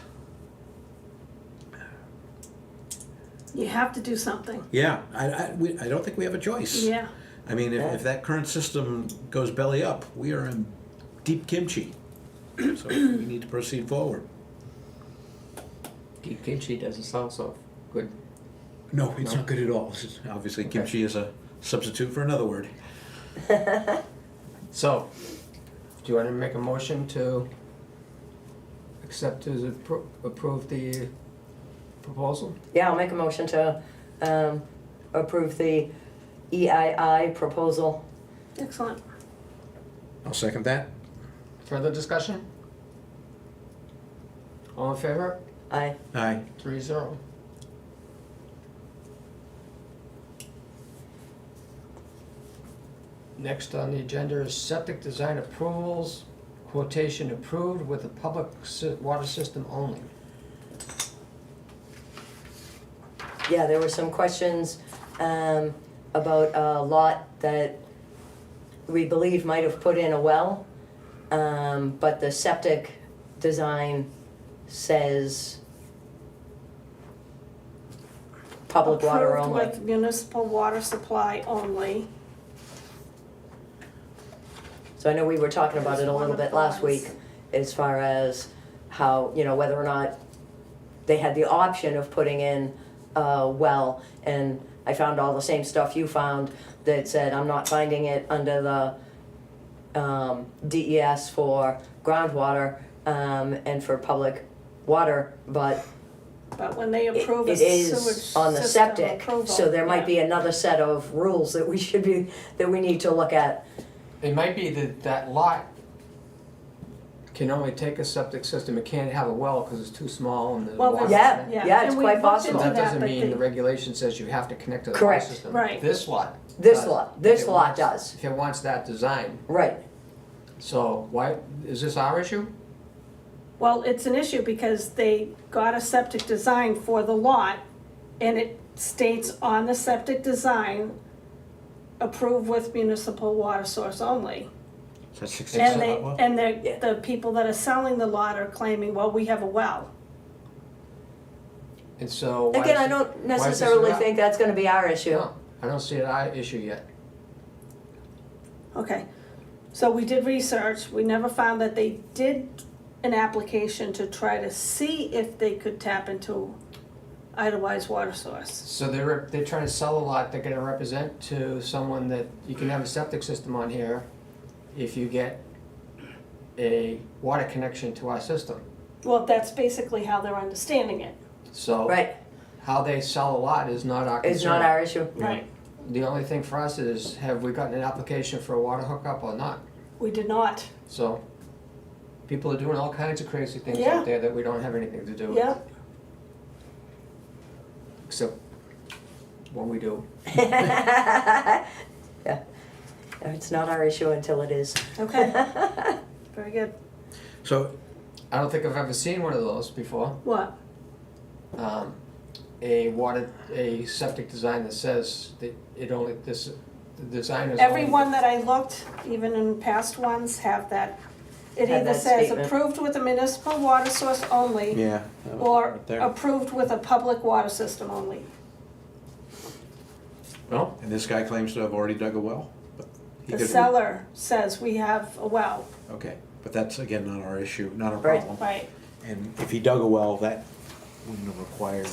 You have to do something. Yeah, I don't think we have a choice. Yeah. I mean, if that current system goes belly up, we are in deep kimchi. So we need to proceed forward. Deep kimchi doesn't sound so good. No, it's No. not good at all. Obviously, kimchi is a substitute for another word. So, do you want to make a motion to accept to approve the proposal? Yeah, I'll make a motion to approve the EII proposal. Excellent. I'll second that. Further discussion? All in favor? Aye. Aye. 3-0. Next on the agenda is septic design approvals, quotation approved with a public water system only. Yeah, there were some questions about a lot that we believe might have put in a well, but the septic design says public water only. Approved with municipal water supply only. So I know we were talking about it a There's little one bit of last those. week as far as how, you know, whether or not they had the option of putting in a well. And I found all the same stuff you found that said, I'm not finding it under the DES for groundwater and for public water, but But when they it approve a it sewage is on the system septic. approval, So there might yeah. be another set of rules that we need to look at. It might be that that lot can only take a septic system, it can't have a well because it's too small and the Well, water. Yeah, yeah, it's and we quite looked possible. So into that doesn't but mean they- the regulation says you have to connect to the water Correct. system. Right. This lot. This does. lot, If this it lot wants- does. If it wants that design. Right. So why, is this our issue? Well, it's an issue because they got a septic design for the lot, and it states on the septic design, approved with municipal water source only. Is that 6 And inches? they, and Yeah. the people that are selling the lot are claiming, well, we have a well. And so why Again, is I it- don't why is this necessarily not- think that's gonna be our issue. No, I don't see it our issue yet. Okay, so we did research, we never found that they did an application to try to see if they could tap into Idlewise water source. So they're trying to sell a lot, they're gonna represent to someone that you can have a septic system on here if you get a water connection to our system. Well, that's basically how they're understanding it. So Right, how they sell a lot is not our concern. it's not our issue. Right. The only thing for us is, have we gotten an application for a water hookup or not? We did not. So, people are doing all kinds of crazy things Yeah. out there that we don't have anything to do with. Yeah, Except when we do. Yeah. It's not our issue until it is. okay, very good. So, I don't think I've ever seen one of those before. What? A septic design that says that it only, the design is Every only- one that I looked, even in past ones, have that. It Have either that says statement. approved with a municipal water source only, yeah. that was or right there. approved with a public water system only. Well, And this guy claims to have already dug a well? But he The could- seller says we have a well, Okay, but that's again not our issue, not our Right. problem. right? And if he dug a well, that wouldn't have required,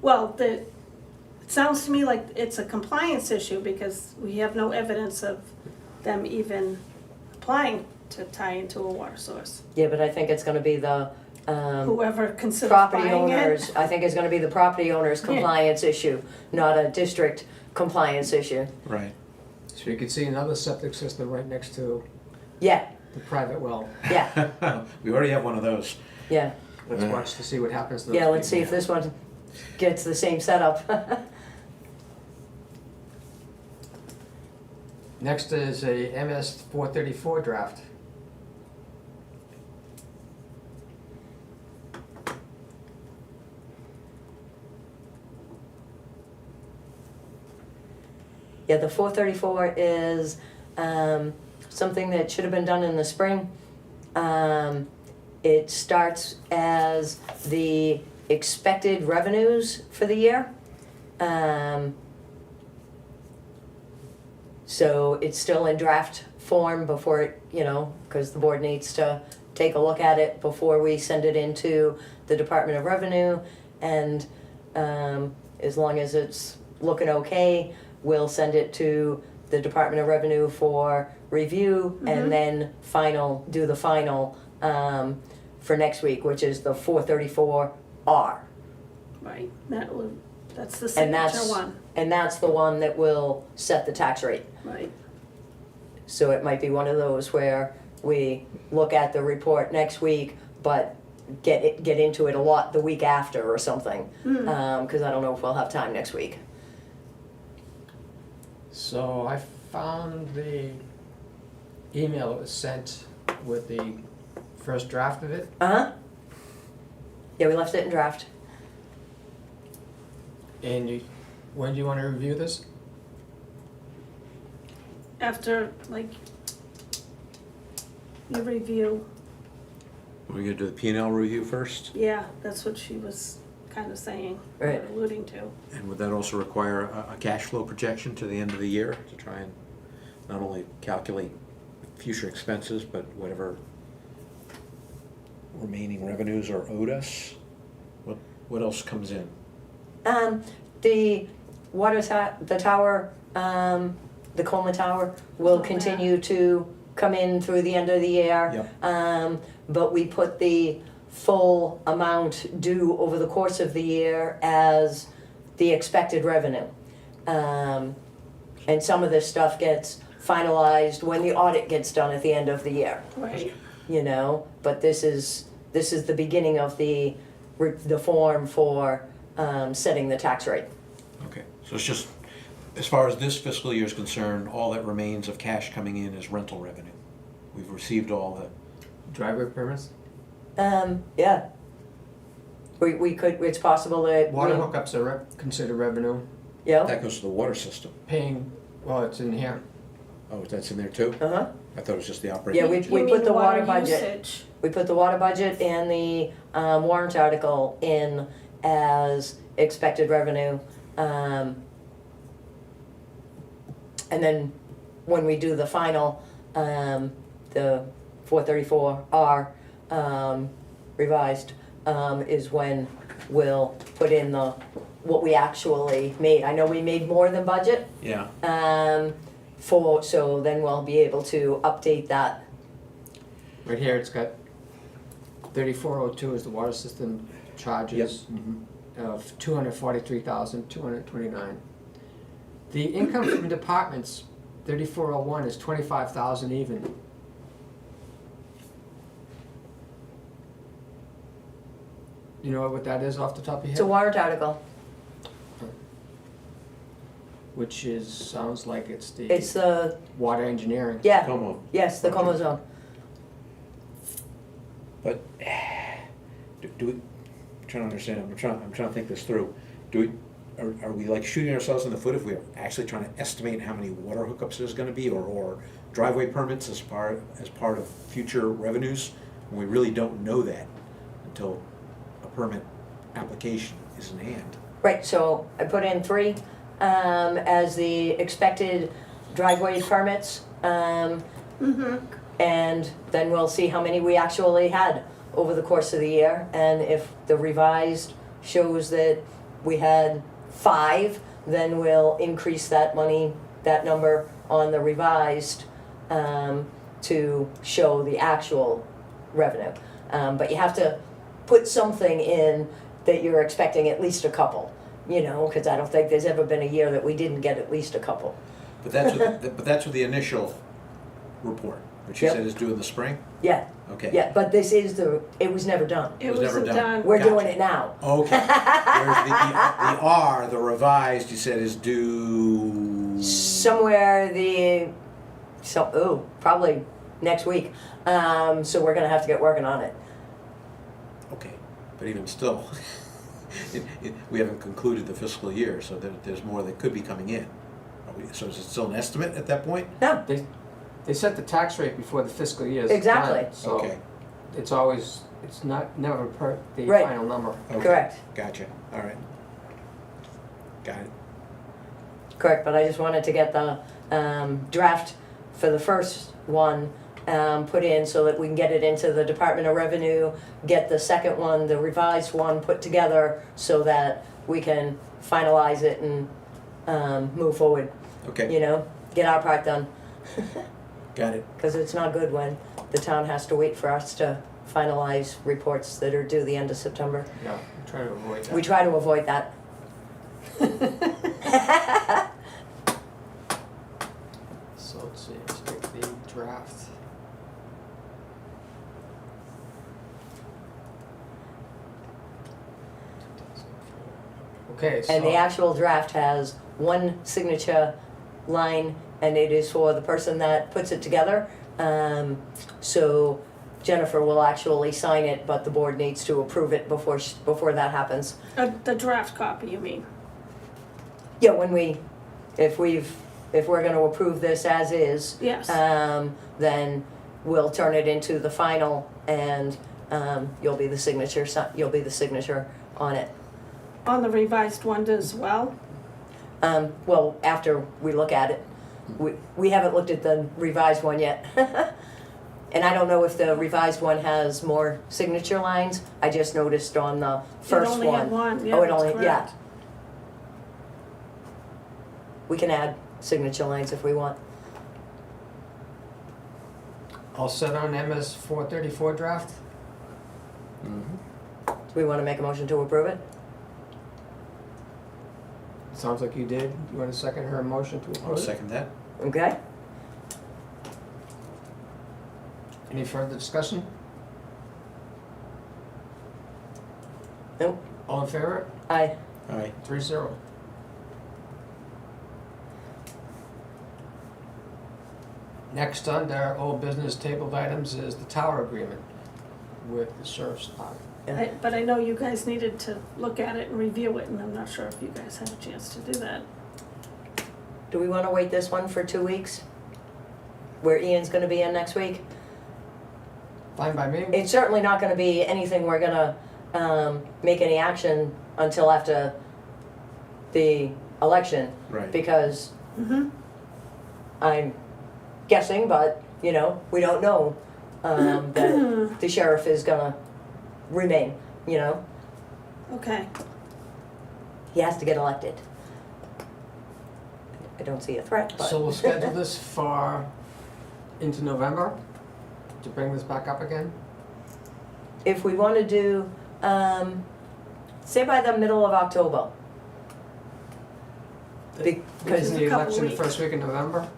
Well, the It sounds to me like it's a compliance issue because we have no evidence of them even applying to tie into a water source. Yeah, but I think it's gonna be the, Whoever considers property buying owners, it. I think it's gonna be the property owner's compliance issue, not a district compliance issue. Right. So you can see another septic system right next to Yeah, the private well. yeah, We already have one of those. yeah, Let's watch to see what happens to those. yeah, let's see if people. this one gets the same setup. Next is a MS 434 draft. Yeah, the 434 is something that should have been done in the spring. It starts as the expected revenues for the year. So it's still in draft form before it, because the board needs to take a look at it before we send it into the Department of Revenue. And as long as it's looking okay, we'll send it to the Department of Revenue for review and then do the final for next week, which is the 434R. Right, that's the And signature that's, one, and that's the one that will set the tax rate. right. So it might be one of those where we look at the report next week, but get into it a lot the week after or something. Because I don't know if we'll have time next week. So I found the email that was sent with the first draft of it. Uh-huh. Yeah, we left it in draft. And when do you want to review this? After, you review, We're gonna do the P and L review first, yeah, that's what she was kind of saying, or Right. alluding to. and would that also require a cash flow projection to the end of the year to try and not only calculate future expenses, but whatever remaining revenues are owed us? What else comes in? The the tower, the Coleman Tower will Oh, yeah. continue to come in through the end of the year. But we put the full amount due over the course of the year as the expected revenue. And some of this stuff gets finalized when the audit gets done at the end of the year, Right, but this is the beginning of the form for setting the tax rate. Okay, so it's just, as far as this fiscal year is concerned, all that remains of cash coming in is rental revenue. We've received all the, Driveway permits? Yeah. We could, it's possible that. Water hookups are considered revenue. Yeah, that goes to the water system. Paying, well, it's in here. Oh, that's in there too? uh-huh. I thought it was just the operating. Yeah, we you mean put the water budget. usage, We put the water budget and the warrant article in as expected revenue. And then when we do the final, the 434R revised, is when we'll put in what we actually made. I know we made more than budget, Yeah, so then we'll be able to update that. Right here, it's got 3402 is the water system charges of 243,229. The income from departments, 3401 is 25,000 even. You know what that is off the top of your It's a head? warrant article. Which sounds like it's It's the the, water engineering. yeah, Como. yes, the Como zone. But do we, I'm trying to understand, I'm trying to think this through. Are we like shooting ourselves in the foot if we're actually trying to estimate how many water hookups there's gonna be, or driveway permits as part of future revenues? And we really don't know that until a permit application is in hand. Right, so I put in 3 as the expected driveway permits. And then we'll see how many we actually had over the course of the year. And if the revised shows that we had 5, then we'll increase that money, that number on the revised, to show the actual revenue. But you have to put something in that you're expecting at least a couple, you know, because I don't think there's ever been a year that we didn't get at least a couple. But that's with the initial report, which you Yep. said is due in the spring? Yeah, Okay. yeah, but it was never done. It was never wasn't done. done. We're Gotcha. doing it now. Okay. Whereas the R, the revised, you said is due. Somewhere probably next week. So we're gonna have to get working on it. Okay, but even still, we haven't concluded the fiscal year, so there's more that could be coming in. So is it still an estimate at that point? No, They set the tax rate before the fiscal year is Exactly. done, so Okay. it's always, it's never the Right. final number. Okay. Correct. Gotcha, all right. Got it. correct, but I just wanted to get the draft for the first one put in so that we can get it into the Department of Revenue, get the second one, the revised one put together so that we can finalize it and move forward, Okay, you know, get our part done. got it. Because it's not good when the town has to wait for us to finalize reports that are due the end of September. Yeah, I'm trying to avoid that. We try to avoid that. So let's see, let's take the draft. Okay, so. And the actual draft has one signature line, and it is for the person that puts it together. So Jennifer will actually sign it, but the board needs to approve it before that happens. The draft copy, you mean? Yeah, if we're gonna approve this as is, Yes. then we'll turn it into the final, and you'll be the signature on it. On the revised one as well? Well, after we look at it. We haven't looked at the revised one yet. And I don't know if the revised one has more signature lines. I just noticed on the first one. It only had one, yeah, Oh, it that's only, yeah. correct. We can add signature lines if we want. All set on MS 434 draft? Do we wanna make a motion to approve it? Sounds like you did. You want to second her motion to I'll approve it? second that. Okay? Any further discussion? Nope. All in favor? Aye. All right, 3-0. Next on our old business tabled items is the tower agreement with the sheriff's department. But I know you guys needed to look at it and review it, and I'm not sure if you guys had a chance to do that. Do we wanna wait this one for 2 weeks? Where Ian's gonna be in next week? Fine by me? It's certainly not gonna be anything we're gonna, make any action until after the election, right. because Mm-hmm. I'm guessing, but, you know, we don't know, that the sheriff is gonna remain, you know? Okay, He has to get elected. I don't see a threat, but. So we'll schedule this for into November to bring this back up again? If we wanna do, say by the middle of October. Because, Isn't a the couple election the weeks. first week in November?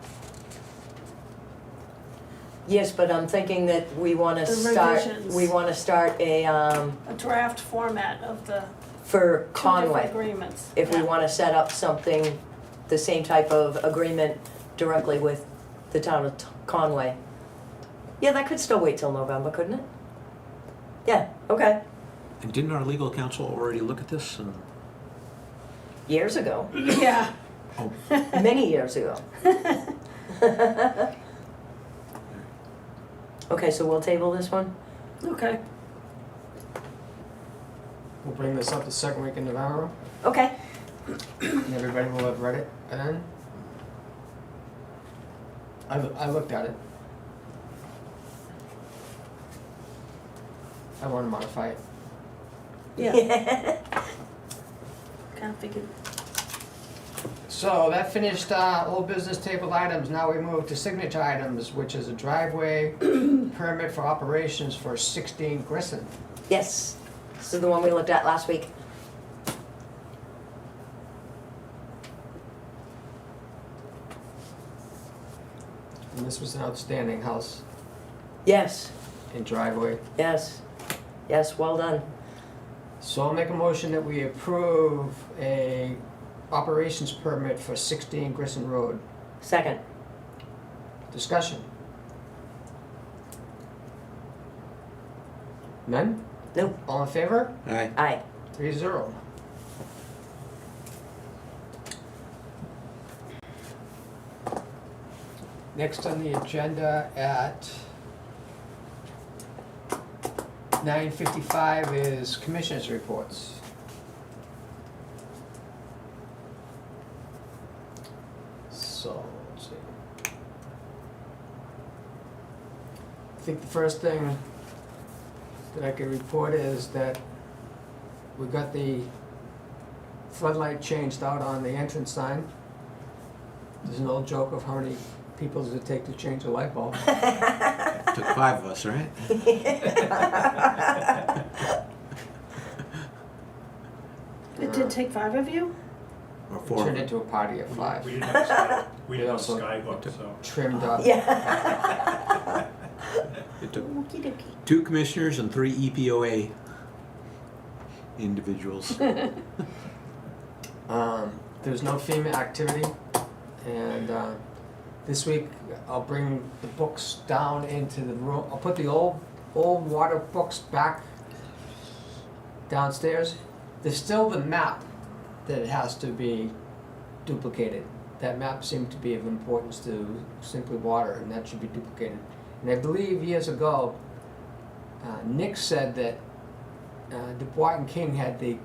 yes, but I'm thinking that we wanna The start, revisions. we wanna start a, a draft format of the for two different Conway. agreements. If we Yeah. wanna set up something, the same type of agreement directly with the town of Conway. Yeah, that could still wait till November, couldn't it? Yeah, okay. And didn't our legal counsel already look at this? And Years ago, Yeah, oh, many years ago. Okay, so we'll table this one? okay. We'll bring this up the second week in November, Okay. and everybody will have read it then. I looked at it. I want to modify it. Yeah, kind of figured. So that finished old business table items. Now we move to signature items, which is a driveway permit for operations for 16 Grissom. Yes, this is the one we looked at last week. And this was an outstanding house Yes, and driveway. yes, yes, well done. So I'll make a motion that we approve a operations permit for 16 Grissom Road. Second. Discussion. None? Nope. All in favor? Aye. Aye. 3-0. Next on the agenda at 9:55 is commissioners' reports. So, let's see. I think the first thing that I could report is that we got the floodlight changed out on the entrance sign. There's an old joke of how many people does it take to change a light bulb. Took 5 of us, right? It did take 5 of you? Or 4 Turned of into a party of 5. We didn't have a sky, we We didn't have a also- skybook, so. Trimmed up. Yeah. It took Okey dokey. 2 commissioners and 3 EPOA individuals. There's no FEMA activity, and this week I'll bring the books down into the room. I'll put the old water books back downstairs. There's still the map that has to be duplicated. That map seemed to be of importance to Simply Water, and that should be duplicated. And I believe years ago, Nick said that DuBois and King had the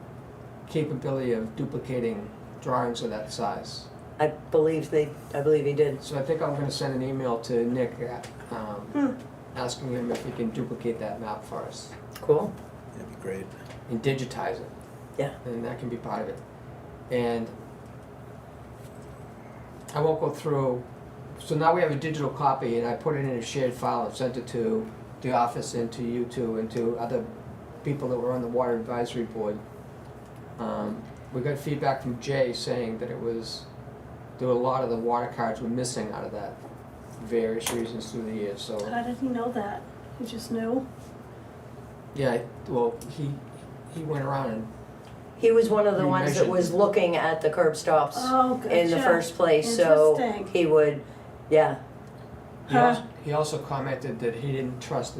capability of duplicating drawings of that size. I believe he did. So I think I'm gonna send an email to Nick, asking him if he can duplicate that map for us Cool. That'd be great. and digitize it. Yeah. And that can be part of it. And I won't go through, so now we have a digital copy, and I put it in a shared file and sent it to the office and to you two and to other people that were on the water advisory board. We got feedback from Jay saying that there were a lot of the water cards were missing out of that, for various reasons through the years, so. How did he know that? He just knew? Yeah, well, he went around and, He was one of the You ones that mentioned- was looking at the curb stops Oh, gotcha. in the first place, so Interesting. he would, yeah. he also commented that he didn't trust the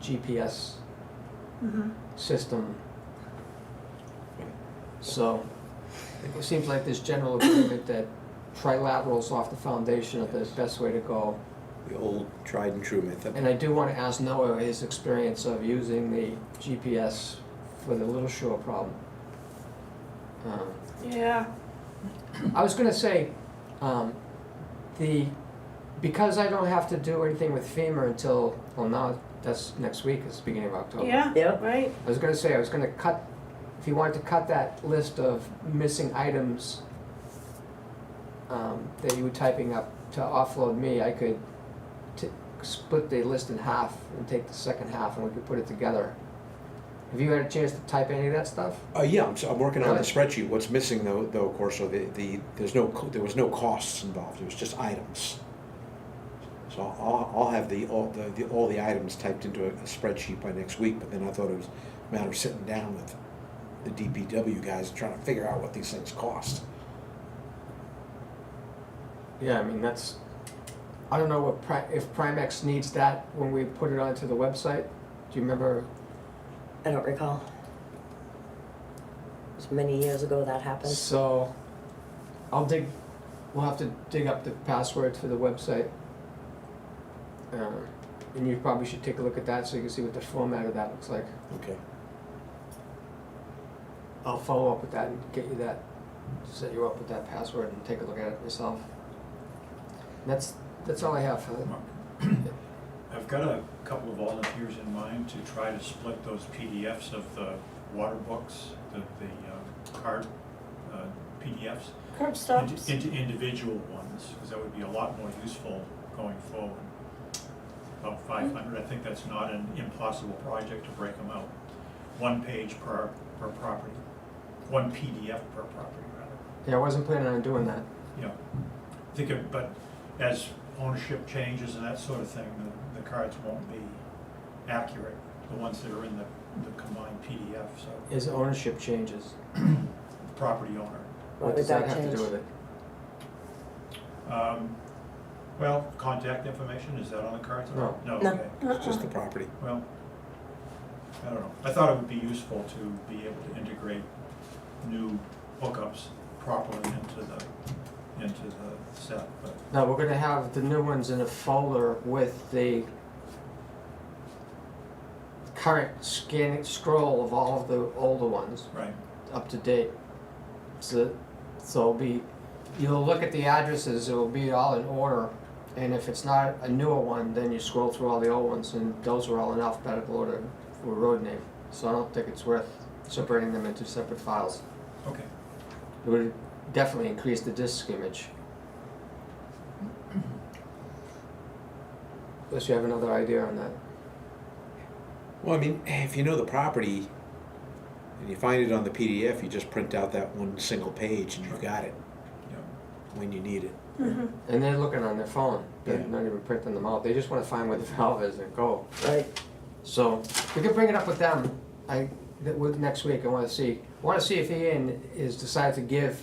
GPS Mhm. system. So, it seems like there's general agreement that trilaterals off the foundation are the best way to go. The old tried and true method. And I do want to ask Noah his experience of using the GPS for the Little Shore problem. Yeah. I was gonna say, because I don't have to do anything with FEMA until, well, now that's next week, it's the beginning of October. Yeah, Yep. right. I was gonna cut, if you wanted to cut that list of missing items that you were typing up to offload me, I could split the list in half and take the second half and we could put it together. Have you had a chance to type any of that stuff? Yeah, I'm working on the Really? spreadsheet. What's missing though, of course, are there was no costs involved. It was just items. So I'll have all the items typed into a spreadsheet by next week. But then I thought it was a matter of sitting down with the DPW guys and trying to figure out what these things cost. Yeah, I mean, I don't know if Primex needs that when we put it onto the website. Do you remember? I don't recall. It was many years ago that happened. So, we'll have to dig up the password for the website. And you probably should take a look at that so you can see what the format of that looks like. Okay. I'll follow up with that and get you that, set you up with that password and take a look at it yourself. And that's all I have for that. I've got a couple of volunteers in mind to try to split those PDFs of the water books, the card PDFs. Curb stops. into individual ones, because that would be a lot more useful going forward. About 500, I think that's not an impossible project to break them out. 1 page per property, 1 PDF per property, rather. Yeah, I wasn't planning on doing that. Yeah, but as ownership changes and that sort of thing, the cards won't be accurate, the ones that are in the combined PDF, so As ownership changes, the property owner. what What does would that that have to change? do with it? Well, contact information, is that on the cards? No. No, No. okay. It's just the property. Well, I don't know. I thought it would be useful to be able to integrate new hookups properly into the set, but, No, we're gonna have the new ones in a folder with the current scanning scroll of all of the older ones right, up to date. So it'll be, you'll look at the addresses, it will be all in order. And if it's not a newer one, then you scroll through all the old ones, and those are all in alphabetical order for road name. So I don't think it's worth separating them into separate files. okay. It would definitely increase the disk image. Unless you have another idea on that. Well, I mean, if you know the property and you find it on the PDF, you just print out that one single page and you've got it Yeah. when you need it. Mhm. And they're looking on their phone, they're Yeah. not even printing them out, they just wanna find where the valve is and go. Right. So, we can bring it up with them, next week, I wanna see if Ian is decided to give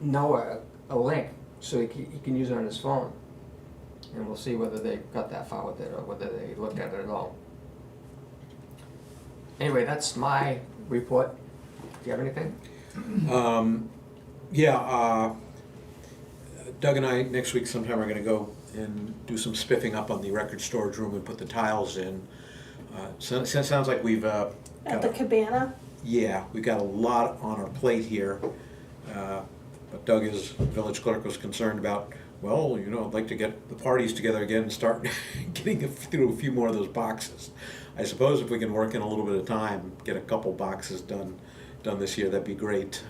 Noah a link, so he can use it on his phone. And we'll see whether they got that far with it, or whether they looked at it at all. Anyway, that's my report. Do you have anything? Doug and I, next week sometime, are gonna go and do some spiffing up on the record storage room and put the tiles in. So it sounds like we've, At got the a- cabana. yeah, we've got a lot on our plate here. But Doug, as village clerk, was concerned about, well, you know, I'd like to get the parties together again and start getting through a few more of those boxes. I suppose if we can work in a little bit of time, get a couple boxes done this year, that'd be great.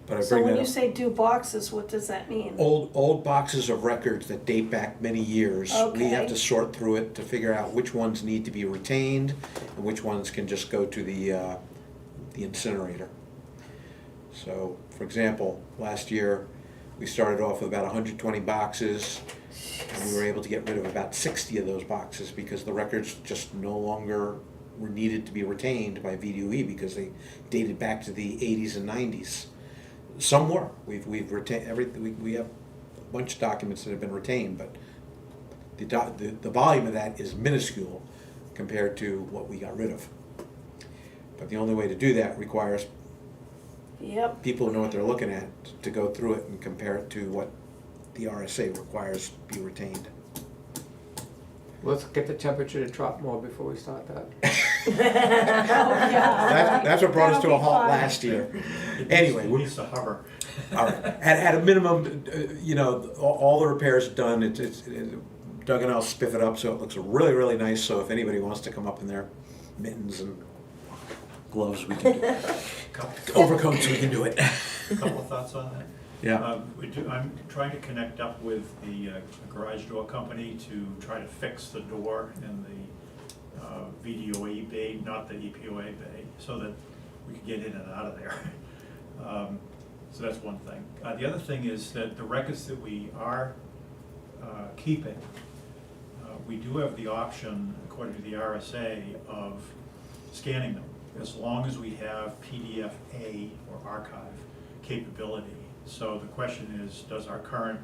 But I So bring when that you up. say do boxes, what does that mean? Old boxes of records that date back many years. We have Okay. to sort through it to figure out which ones need to be retained and which ones can just go to the incinerator. So, for example, last year, we started off with about 120 boxes, and we were able to get rid of about 60 of those boxes because the records just no longer were needed to be retained by VDOE because they dated back to the 80s and 90s. Some were. We've retained everything. We have a bunch of documents that have been retained, but the volume of that is minuscule compared to what we got rid of. But the only way to do that requires Yep. people who know what they're looking at to go through it and compare it to what the RSA requires be retained. Let's get the temperature to drop more before we start that. Oh, yeah. That's what brought us to a That'll be halt fun. last year. Anyway, It needs to hover. all right. At a minimum, you know, all the repairs done. It's Doug and I'll spiff it up so it looks really, really nice. So if anybody wants to come up in their mittens and gloves, we can do it. Overcoats, we can do it. Couple of thoughts on that? Yeah. I'm trying to connect up with the garage door company to try to fix the door in the VDOE bay, not the EPOA bay, so that we can get in and out of there. So that's one thing. The other thing is that the records that we are keeping, we do have the option, according to the RSA, of scanning them, as long as we have PDF-A or archive capability. So the question is, does our current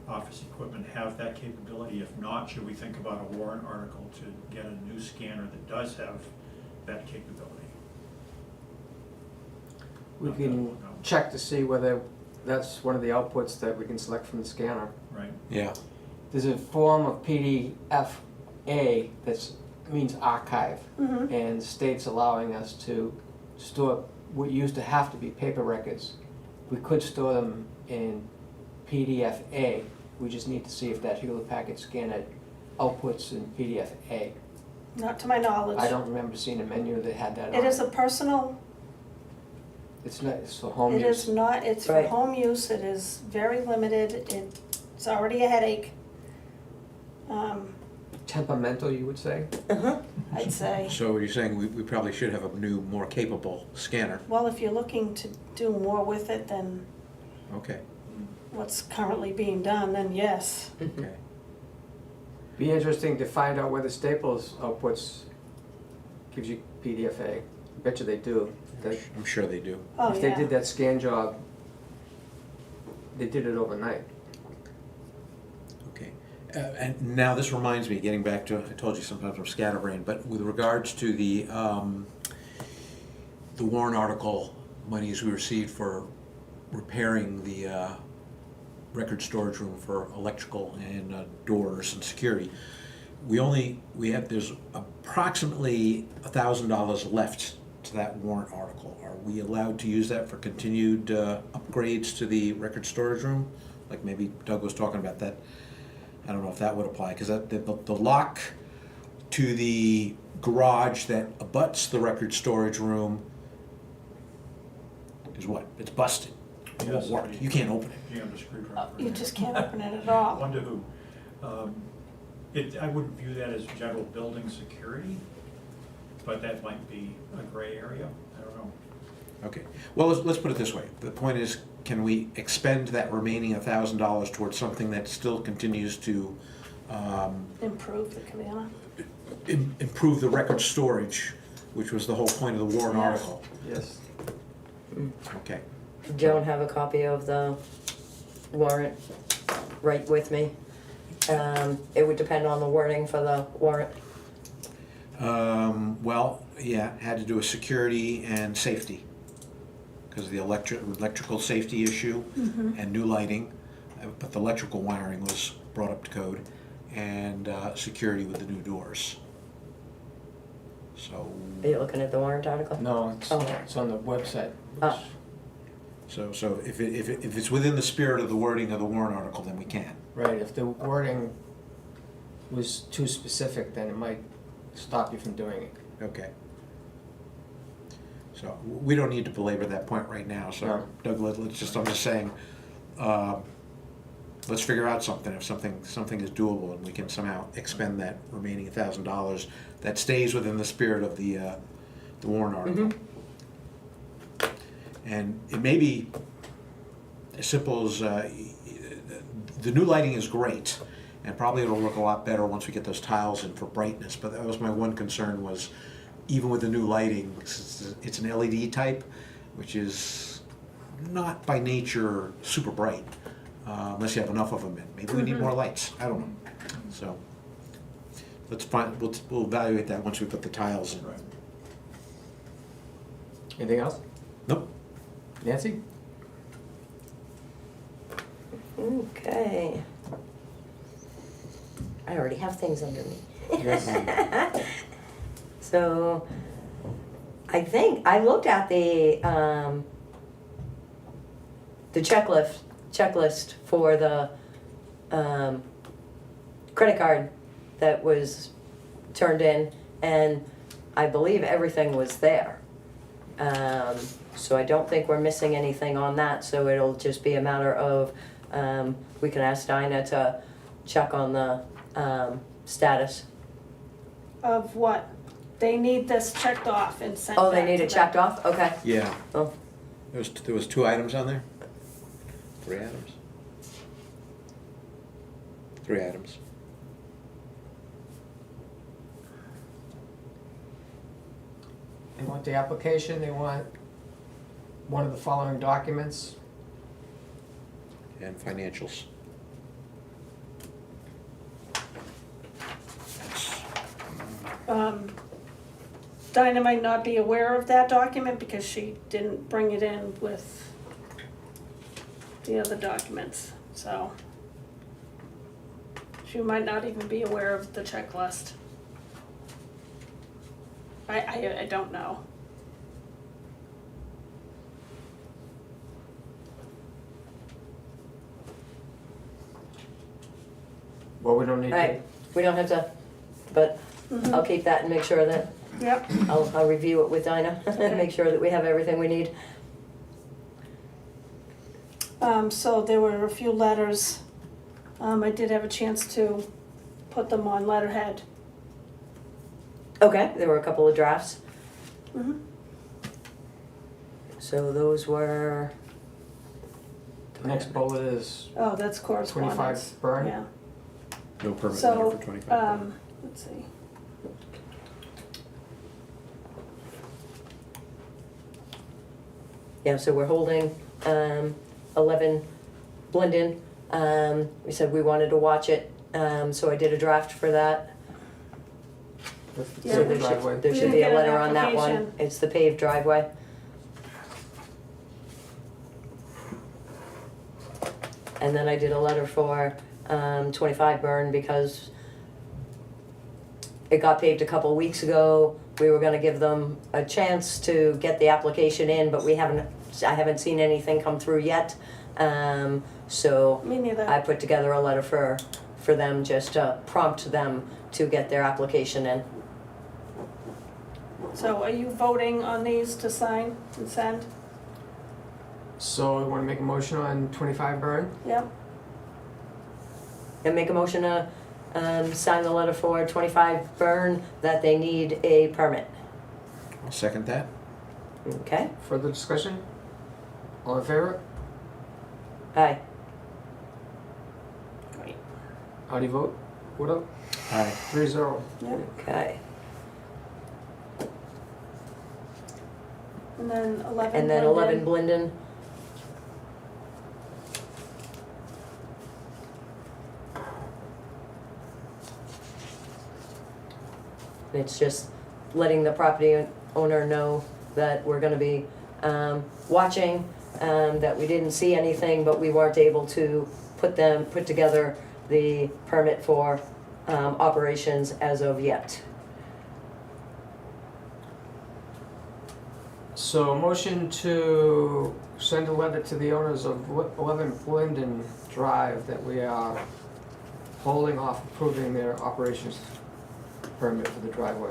office equipment have that capability? If not, should we think about a warrant article to get a new scanner that does have that capability? We can check to see whether that's one of the outputs that we can select from the scanner. Right, Yeah. There's a form of PDF-A that means archive, Mhm. and the state's allowing us to store what used to have to be paper records. We could store them in PDF-A. We just need to see if that Hewlett Packard scanner outputs in PDF-A. Not to my knowledge. I don't remember seeing a menu that had that on It is a personal It's not, it's for home It use. is not, it's for Right. home use, it is very limited, it's already a headache. Temperamental, you would say? Uh-huh. I'd say, So you're saying we probably should have a new, more capable scanner? well, if you're looking to do more with it than Okay, what's currently being done, then yes. okay. Be interesting to find out whether Staples outputs, gives you PDFA. Bet you they do. That- I'm sure they do. Oh, If they yeah. did that scan job, they did it overnight. Okay. And now this reminds me, getting back to, I told you sometimes I'm scatterbrained, but with regards to the Warren article monies we received for repairing the record storage room for electrical and doors and security, there's approximately $1,000 left to that warrant article. Are we allowed to use that for continued upgrades to the record storage room? Like maybe Doug was talking about that. I don't know if that would apply, because the lock to the garage that abuts the record storage room is what? It's busted. It won't Yes. work. You can't open it. You have a screwdriver. You just can't open it at all. Wonder who. I wouldn't view that as general building security, but that might be a gray area, I don't know. Okay, well, let's put it this way. The point is, can we expend that remaining $1,000 towards something that still continues to Improve the cabana. improve the record storage, which was the whole point of the Warren Yeah. article? Yes. Okay, Joan have a copy of the warrant right with me. It would depend on the wording for the warrant. well, yeah, had to do with security and safety, because of the electrical safety issue and new lighting, but the electrical wiring was brought up to code, and security with the new doors. So, Are you looking at the warrant article? No, Oh. it's on the website. Ah. so if it's within the spirit of the wording of the Warren article, then we can. Right, if the wording was too specific, then it might stop you from doing it. Okay. So we don't need to belabor that point right now, so No. Doug, I'm just saying, let's figure out something, if something is doable and we can somehow expend that remaining $1,000 that stays within the spirit of the Warren article. And it may be as simple as, the new lighting is great, and probably it'll look a lot better once we get those tiles in for brightness, but that was my one concern was, even with the new lighting, it's an LED type, which is not by nature super bright, unless you have enough of them in. Maybe we need more lights, I don't know. So, we'll evaluate that once we put the tiles in. Right. Anything else? Nope. Nancy? Okay. I already have things under me. Yes. So, I think, I looked at the checklist for the, credit card that was turned in, and I believe everything was there. So I don't think we're missing anything on that, so it'll just be a matter of, we can ask Dinah to check on the, status. Of what? They need this checked off and sent Oh, they back need to it them. checked off? Okay. Yeah, Oh, there was 2 items on there? 3 items? 3 items. They want the application, they want one of the following documents. And financials. Dinah might not be aware of that document because she didn't bring it in with the other documents, so. She might not even be aware of the checklist. I don't know. Well, we don't need to. right, we don't have to, but I'll keep that and make sure that, Yep, I'll review it with Dinah and make sure that we have everything we need. So there were a few letters. I did have a chance to put them on letterhead. Okay, there were a couple of drafts. Mhm. So those were, The next bullet is Oh, that's correspondence. 25 burn? Yeah. No permit So, letter for 25. let's see. yeah, so we're holding 11 Blendon. We said we wanted to watch it, so I did a draft for that. That's the Yeah, So paved there driveway. should, there We should didn't be a get an letter on that one. application. It's the paved driveway. And then I did a letter for 25 Burn because it got paved a couple weeks ago. We were gonna give them a chance to get the application in, but I haven't seen anything come through yet. So Me neither. I put together a letter for them, just to prompt them to get their application in. So are you voting on these to sign and send? So we wanna make a motion on 25 burn? Yep. And make a motion to sign the letter for 25 Burn that they need a permit. I'll second that. Okay? Further discussion? All in favor? Aye. Great. How do you vote? Widow? Aye. 3-0. Yep. Okay. And then 11. And then 11 Blinden. It's just letting the property owner know that we're gonna be watching, that we didn't see anything, but we weren't able to put together the permit for operations as of yet. So a motion to send a letter to the owners of 11 Linden Drive that we are holding off approving their operations permit for the driveway.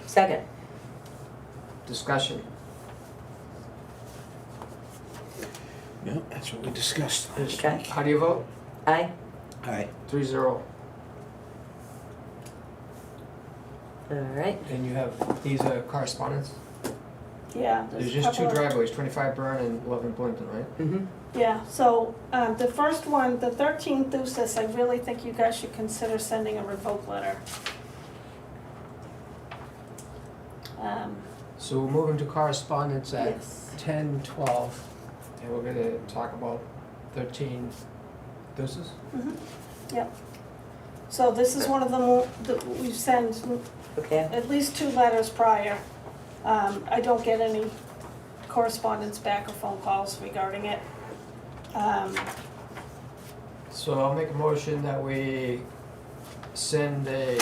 Second. Discussion. Yeah, that's what we discussed. Okay. How do you vote? Aye. Aye. 3-0. All right. And you have, these are correspondence? Yeah. There's a just two couple of- driveways, 25 Burn and 11 Blinton, right? Mm-hmm. Yeah, so, the first one, the 13th Thusis, I really think you guys should consider sending a revoke letter. So we're moving to correspondence at Yes. 10:12, and we're gonna talk about 13 doses. Yep. So this is one of them that we've sent Okay. at least 2 letters prior. I don't get any correspondence back or phone calls regarding it. So I'll make a motion that we send a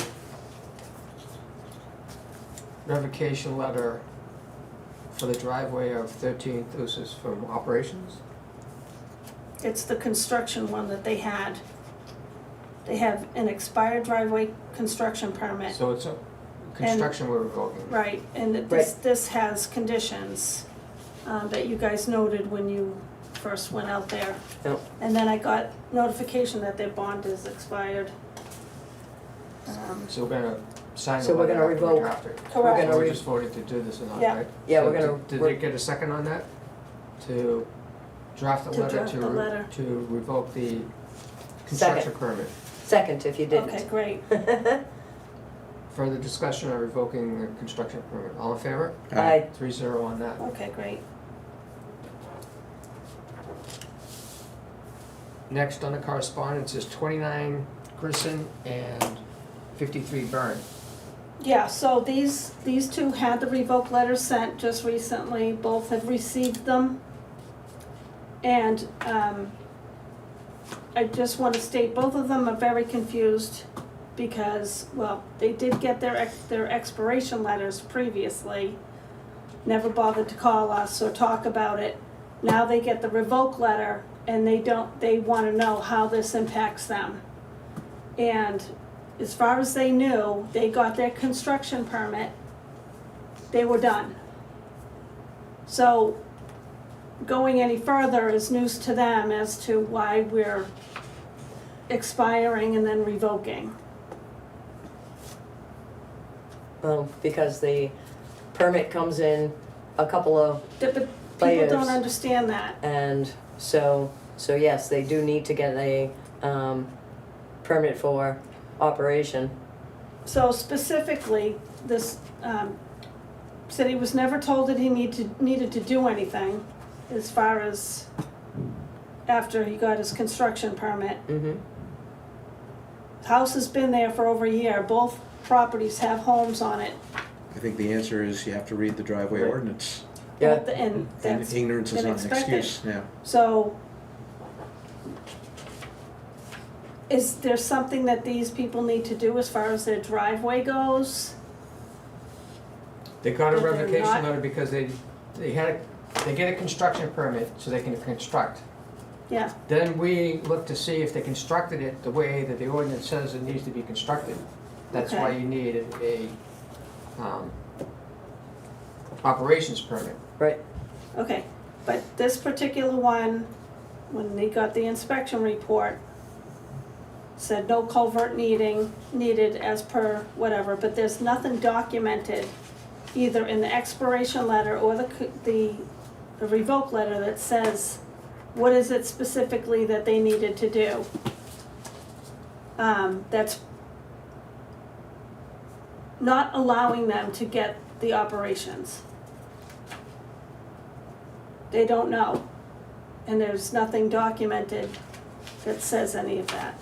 revocation letter for the driveway of 13 Thusis from operations. It's the construction one that they had. They have an expired driveway construction permit. So it's a construction we're revoking. Right, and this has conditions that you guys noted when you first went out there. Yep. And then I got notification that their bond is expired. So we're gonna sign the So we're letter gonna after we revoke. draft it. Correct. So we're just voting to do this or not, Yeah. right? Yeah, So we're gonna- Did they get a second on that? To draft a To letter draft the letter. to revoke the construction permit? Second, if you didn't. Okay, great. Further discussion on revoking the construction permit. All in favor? Aye. 3-0 on that. Okay, great. Next on the correspondence is 29 Grissom and 53 Burn. Yeah, so these 2 had the revoke letters sent just recently. Both have received them. And I just want to state, both of them are very confused because, well, they did get their expiration letters previously, never bothered to call us or talk about it. Now they get the revoke letter and they want to know how this impacts them. And as far as they knew, they got their construction permit, they were done. So going any further is news to them as to why we're expiring and then revoking. Because the permit comes in a couple of, But people Layers. don't understand that. and so yes, they do need to get a, permit for operation. So specifically, this, said he was never told that he needed to do anything as far as after he got his construction permit. Mm-hmm. House has been there for over a year, both properties have homes on it. I think the answer is you have to read the driveway Right. ordinance. Yeah. And And that's ignorance is been not an expected. excuse, yeah. So, is there something that these people need to do as far as their driveway goes? They got a That they're revocation not- letter because they get a construction permit so they can construct. Yeah, Then we look to see if they constructed it the way that the ordinance says it needs to be constructed. That's why Okay. you need a operations permit. Right. okay, but this particular one, when they got the inspection report, said no culvert needed as per whatever, but there's nothing documented either in the expiration letter or the revoke letter that says what is it specifically that they needed to do. That's not allowing them to get the operations. They don't know, and there's nothing documented that says any of that.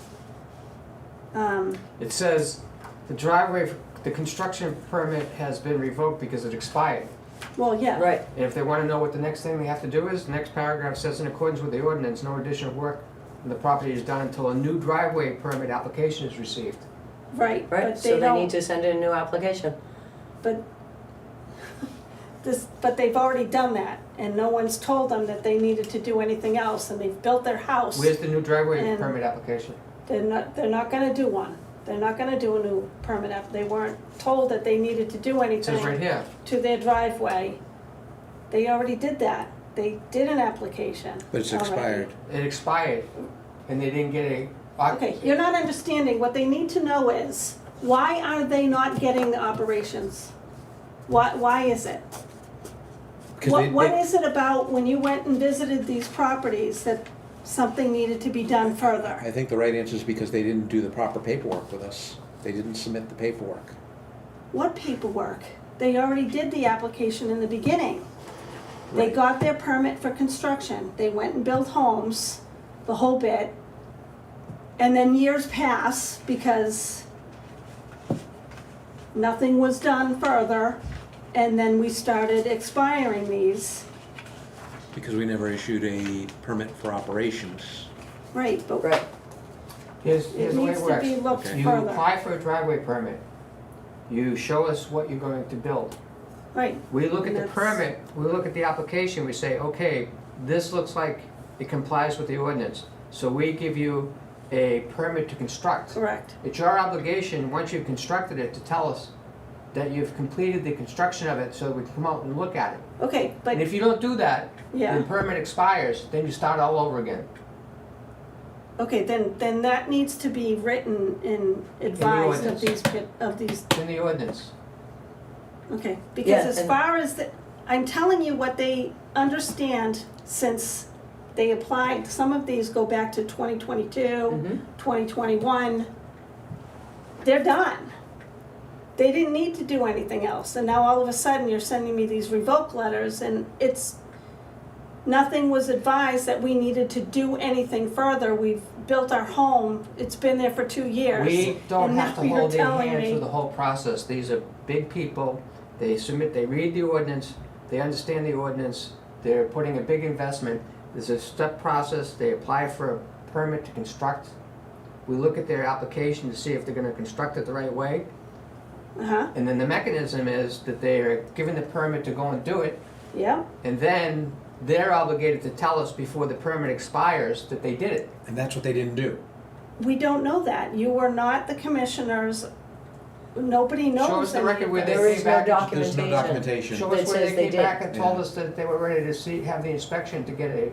It says the construction permit has been revoked because it expired. Well, yeah. Right. And if they wanna know what the next thing they have to do is, the next paragraph says in accordance with the ordinance, no additional work on the property is done until a new driveway permit application is received. Right, Right, but so they they need don't, to send in a new application. but but they've already done that, and no one's told them that they needed to do anything else, and they've built their house. Where's the new driveway And- permit application? They're not gonna do one. They're not gonna do a new permit they weren't told that they needed to do It says right anything here. to their driveway. They already did that. They did an application. But it's already. expired. It expired, and they didn't get a. Okay, you're not understanding. What they need to know is, why are they not getting the operations? Why is it? What is it about when you went and visited these properties that something needed to be done further? I think the right answer is because they didn't do the proper paperwork with us. They didn't submit the paperwork. What paperwork? They already did the application in the beginning. They Right. got their permit for construction. They went and built homes, the whole bit. And then years pass because nothing was done further. And then we started expiring these. Because we never issued a permit for operations. Right, but Right. Here's it the way needs it to works. be looked Okay. You further. apply for a driveway permit. You show us what you're going to build. Right, We look at And the that's- permit, we look at the application, we say, okay, this looks like it complies with the ordinance. So we give you a permit to construct. correct. It's your obligation, once you've constructed it, to tell us that you've completed the construction of it so we can come out and look at it. Okay, but, And if you don't do that, yeah. the permit expires, then you start all over again. Okay, then that needs to be written and advised of ordinance. these, It's in the ordinance. okay, because Yeah, as and- far as the, I'm telling you what they understand since they applied, some of these go back to 2022, Mm-hmm. 2021. They're done. They didn't need to do anything else, and now all of a sudden you're sending me these revoke letters and nothing was advised that we needed to do anything further. We've built our home, it's been there for 2 years. We don't and have now to you're hold their telling hand me- through the whole process. These are big people. They read the ordinance, they understand the ordinance, they're putting a big investment. There's a step process, they apply for a permit to construct. We look at their application to see if they're gonna construct it the right way. Uh-huh, And then the mechanism is that they are given the permit to go and do it, yeah, and then they're obligated to tell us before the permit expires that they did it. And that's what they didn't do. we don't know that. You were not the commissioners nobody knows. Show us the any record of where this. they There came is no back. There's no documentation. Show that us where says they they came did. back and told Yeah. us that they were ready to have the inspection to get a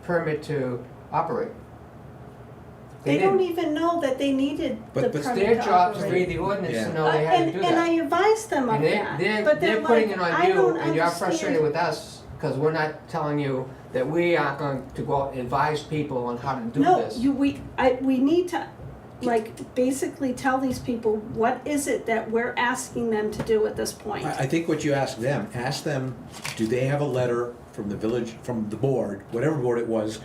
permit to operate. They didn't. don't even know that they needed the But permit It's their job to operate. read the ordinance Yeah. to know they had to do And I that. advised them of And that, they're but they're putting like, it on I you, don't and you're frustrated understand. with us, because we're not telling you that we aren't going to go out and advise people on how to do No, this. we need to, like, basically tell these people, what is it that we're asking them to do at this point? I think what you ask them, do they have a letter from the village, from the board, whatever board it was,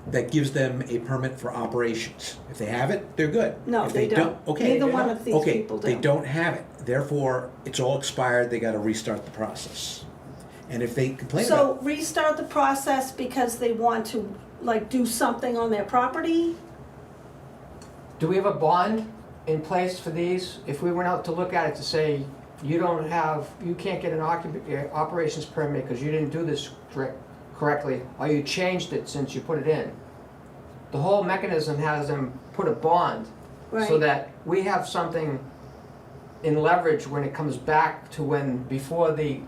that gives them a permit for operations? If they have it, they're good. No, If they don't. Okay. Neither one of these people do. Okay, they don't have it, therefore, it's all expired, they gotta restart the process. And if they complain about, So restart the process because they want to, like, do something on their property? Do we have a bond in place for these? If we went out to look at it to say, you can't get an operations permit because you didn't do this correctly, or you changed it since you put it in. The whole mechanism has them put a bond, so Right. that we have something in leverage when it comes back to before the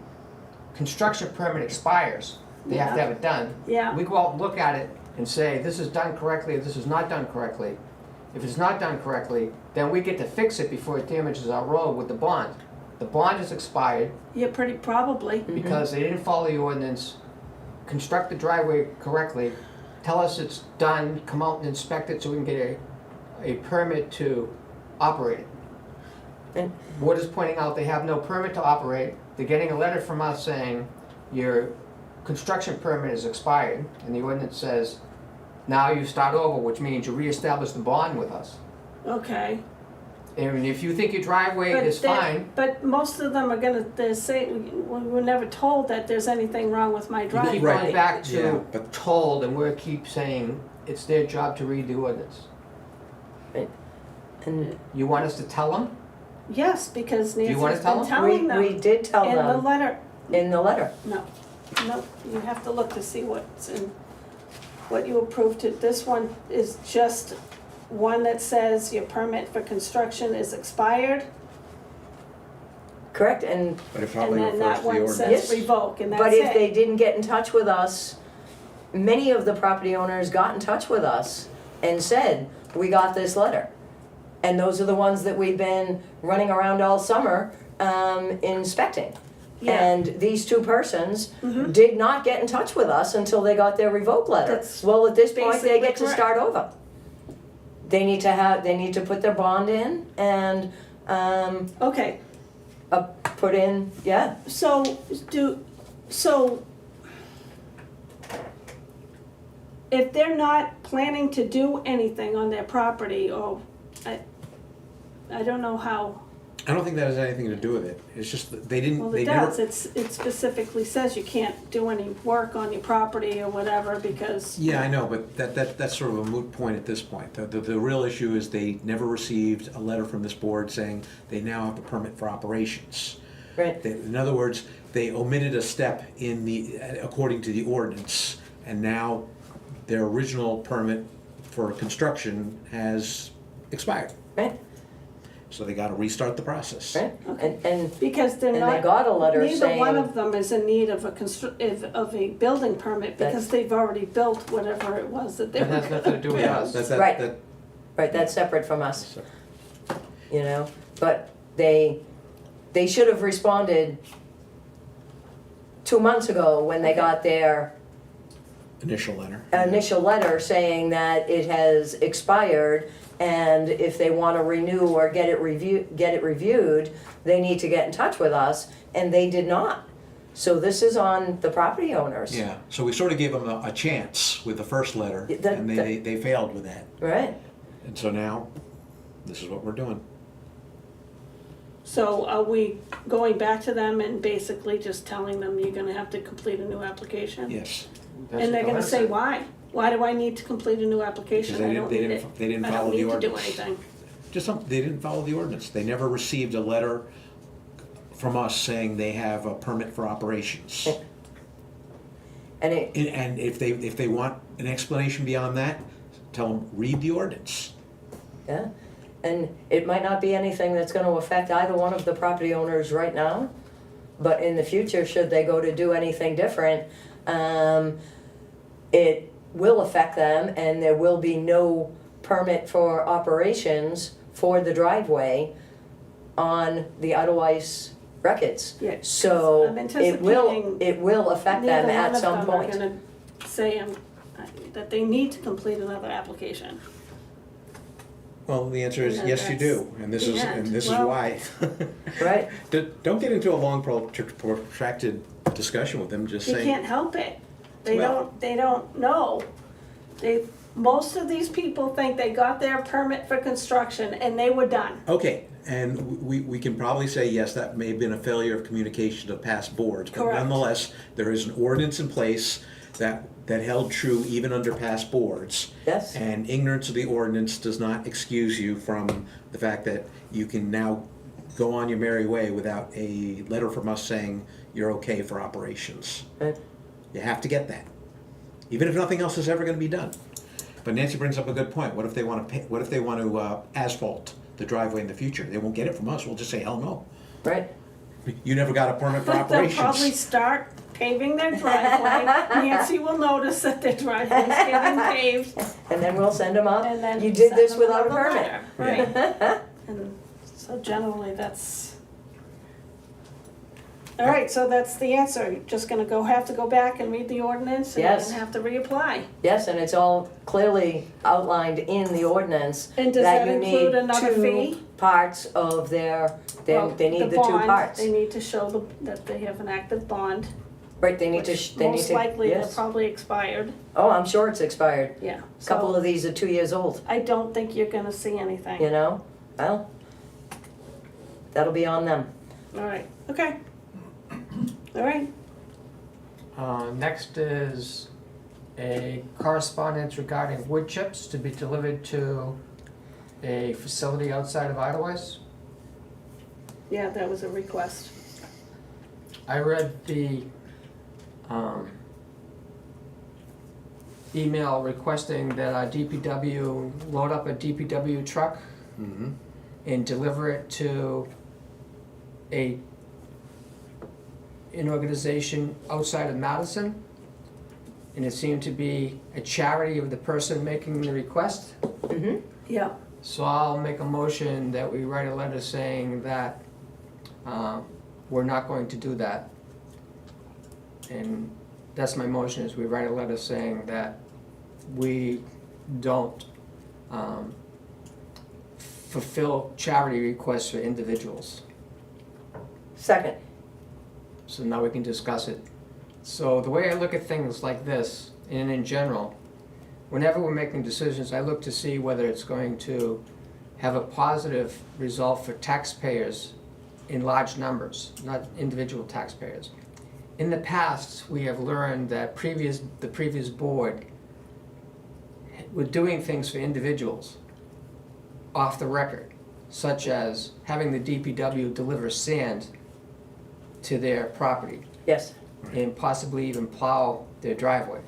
construction permit expires, they have to Yeah. have it done. Yeah. We go out and look at it and say, this is done correctly, this is not done correctly. If it's not done correctly, then we get to fix it before it damages our road with the bond. The bond is expired Yeah, pretty probably. because they didn't follow the ordinance, construct the driveway correctly, tell us it's done, come out and inspect it so we can get a permit to operate it. And- Wood is pointing out they have no permit to operate. They're getting a letter from us saying your construction permit is expired, and the ordinance says, now you start over, which means you reestablish the bond with us. Okay. And if you think your driveway But is they- fine, But most of them are gonna, they say, we were never told that there's anything wrong with my you keep driveway. going Right. back Yeah, to but- told, and we keep saying it's their job to read the ordinance. And You want us to tell them? Yes, because you wanna Nancy's tell been them? telling them. we did tell In the them letter, in the letter. no, you have to look to see what's in, what you approved it. This one is just one that says your permit for construction is expired, Correct, and but it and probably then refers that to the one ordinance. says Yes. revoke, and that's it. but if they didn't get in touch with us, many of the property owners got in touch with us and said, we got this letter. And those are the ones that we've been running around all summer inspecting. Yeah. And these two persons Mhm. did not get in touch with us until they got their revoke letter. That's Well, at this point, they basically get to correct. start over. They need to put their bond in and Okay, put in, yeah, so if they're not planning to do anything on their property, or, I don't know how, I don't think that has anything to do with it, it's just that they didn't, well, they it never. does, it specifically says you can't do any work on your property or whatever, because, Yeah, I know, but that's sort of a moot point at this point. The real issue is they never received a letter from this board saying they now have a permit for operations. right. In other words, they omitted a step according to the ordinance, and now their original permit for construction has expired. Right, So they gotta restart the process. right, and because they're And not. they got a letter Neither one saying- of them is in need of of a building permit, because they've already built whatever it was that they were That has nothing to do with Yeah, us. that's Right. that. right, that's separate from us, So- you know? But they should have responded 2 months ago when they got their Initial letter. initial letter saying that it has expired, and if they want to renew or get it reviewed, they need to get in touch with us, and they did not. So this is on the property owners. Yeah, so we sort of gave them a chance with the first letter, Yeah, that- and they failed with that. Right, And so now, this is what we're doing. So are we going back to them and basically just telling them you're gonna have to complete a new application? Yes. That's And they're what gonna the say, letter why? Why do I need to complete a new application? Because I don't need it. they didn't I follow don't the need to do ordinance. anything. They didn't follow the ordinance. They never received a letter from us saying they have a permit for operations. and it, And if they want an explanation beyond that, tell them, read the ordinance. yeah, And it might not be anything that's gonna affect either one of the property owners right now, but in the future, should they go to do anything different, it will affect them, and there will be no permit for operations for the driveway on the Idlewice records. Yeah, 'cause So I'm it will, anticipating affect them neither at one of some them are point. gonna say that they need to complete another application. Well, the answer is Yeah, yes, you that's do, and this the is, end. and this is Well- why. Right. Don't get into a long protracted discussion with them, just They say. can't help it. Well- They don't know. Most of these people think they got their permit for construction and they were done. Okay, and we can probably say, yes, that may have been a failure of communication of past boards. But Correct. nonetheless, there is an ordinance in place that held true even under past boards. Yes. And ignorance of the ordinance does not excuse you from the fact that you can now go on your merry way without a letter from us saying you're okay for operations. Right. You have to get that, even if nothing else is ever gonna be done. But Nancy brings up a good point. What if they wanna pay, what if they want to asphalt the driveway in the future? They won't get it from us. We'll just say, hell no. Right. You never got a permit for They'll probably operations. start paving their driveway. Nancy will notice that their driveway's getting paved, And then we'll send them up. and then You did send this them without a another permit. letter. Right. And so generally, that's. All right, so that's the answer. You're just gonna have to go back and read the ordinance and Yes. then have to reapply. Yes, and it's all clearly outlined in the ordinance And does that you include need another two fee? parts of their, Well, they need the two bond, parts. They need to show that they have an active bond, Right, they need to, which they need most to, likely they're yes. probably expired, Oh, I'm sure it's expired. yeah. A couple So of these are 2 years old, I don't think you're gonna see anything. you know? Well, that'll be on them. All right, okay. All right, Next is a correspondence regarding wood chips to be delivered to a facility outside of Idlewice. yeah, that was a request. I read the email requesting that our DPW load up a DPW truck Mhm. and deliver it to an organization outside of Madison. And it seemed to be a charity of the person making the request. Mm-hmm. Yeah, So I'll make a motion that we write a letter saying that we're not going to do that. And that's my motion, is we write a letter saying that we don't fulfill charity requests for individuals. Second. So now we can discuss it. So the way I look at things like this, and in general, whenever we're making decisions, I look to see whether it's going to have a positive result for taxpayers in large numbers, not individual taxpayers. In the past, we have learned that the previous board were doing things for individuals off the record, such as having the DPW deliver sand to their property Yes. and possibly even plow their driveway.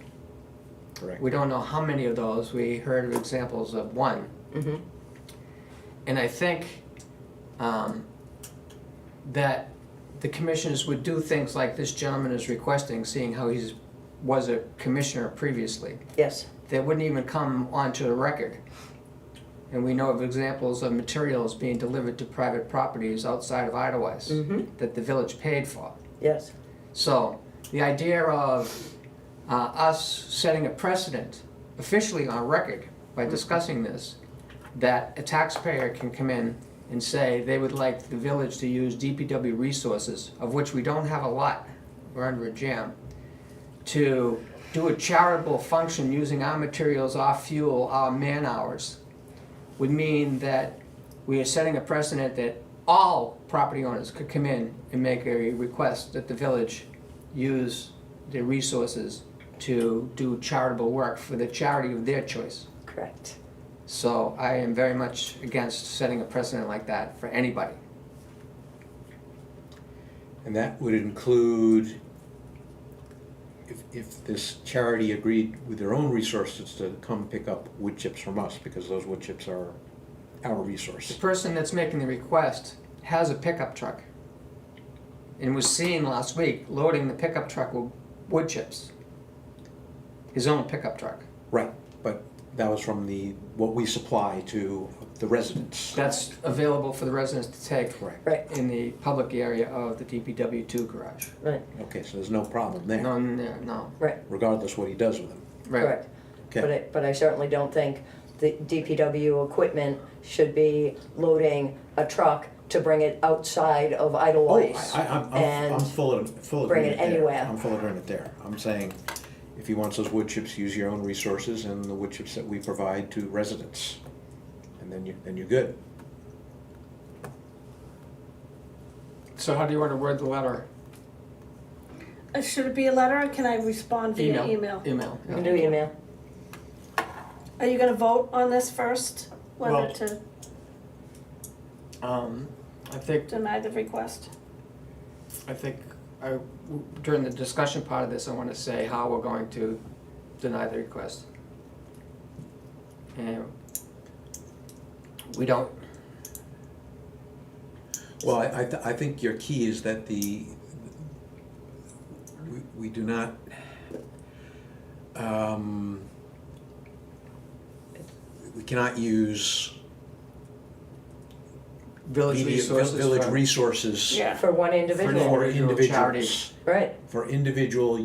Correct. We don't know how many of those. We heard of examples of one. Mm-hmm. And I think that the commissioners would do things like this gentleman is requesting, seeing how he was a commissioner previously. Yes. That wouldn't even come onto the record. And we know of examples of materials being delivered to private properties outside of Idlewice Mm-hmm. that the village paid for. Yes. So the idea of us setting a precedent officially on record by discussing this, that a taxpayer can come in and say they would like the village to use DPW resources, of which we don't have a lot, we're under a jam, to do a charitable function using our materials, our fuel, our man hours, would mean that we are setting a precedent that all property owners could come in and make a request that the village use their resources to do charitable work for the charity of their choice. Correct. So I am very much against setting a precedent like that for anybody. And that would include, if this charity agreed with their own resources to come pick up wood chips from us, because those wood chips are our The resource. person that's making the request has a pickup truck and was seen last week loading the pickup truck with wood chips. His own pickup truck. Right, but that was from what we supply to the residents. That's available for the residents to take Correct. Right, in the public area of the DPW two garage. right, Okay, so there's no problem there, No, right, regardless what he does with them. right. correct. Okay. But I certainly don't think the DPW equipment should be loading a truck to bring it outside of Oh, Idlewice. I'm and full bring it agreement there. anywhere. I'm full agreement there. I'm saying, if he wants those wood chips, use your own resources and the wood chips that we provide to residents. And then you're good. So how do you want to word the letter? Should it be a letter or can I respond via email? Email. You can do email. Are you gonna vote on this first? Whether Well- to I think deny the request? during the discussion part of this, I want to say how we're going to deny the request. And we don't, Well, I think your key is that we do not, we cannot use village resources. village for- resources Yeah. For one individual, for Individual individuals, right, for individual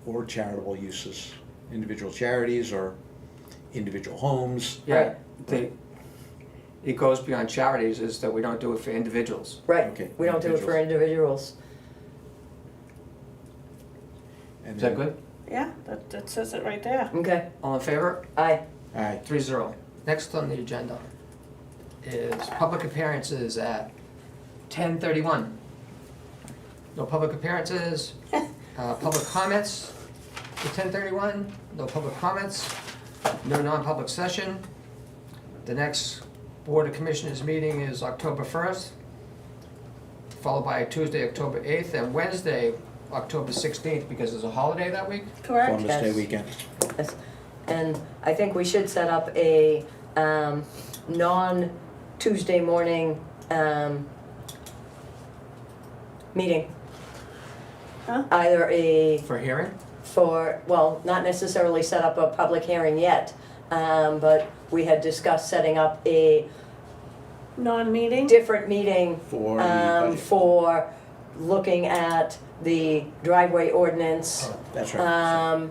or charitable uses, individual charities or individual homes. Yeah, it goes beyond charities, is that we don't do it for individuals. right. Okay, We don't do it for individuals. And Is that then- good? Yeah, that says it right there. Okay, All in favor? aye. Aye. 3-0. Next on the agenda is public appearances at 10:31. No public appearances, public comments at 10:31, no public comments, no non-public session. The next Board of Commissioners meeting is October 1st, followed by Tuesday, October 8th, and Wednesday, October 16th, because there's a holiday that week. Correct? Columbus Day Yes. weekend. Yes. And I think we should set up a non-Tuesday morning meeting. Huh? Either For hearing? well, not necessarily set up a public hearing yet, but we had discussed setting up a Non-meeting? different meeting For the budget. for looking at the driveway ordinance. That's right.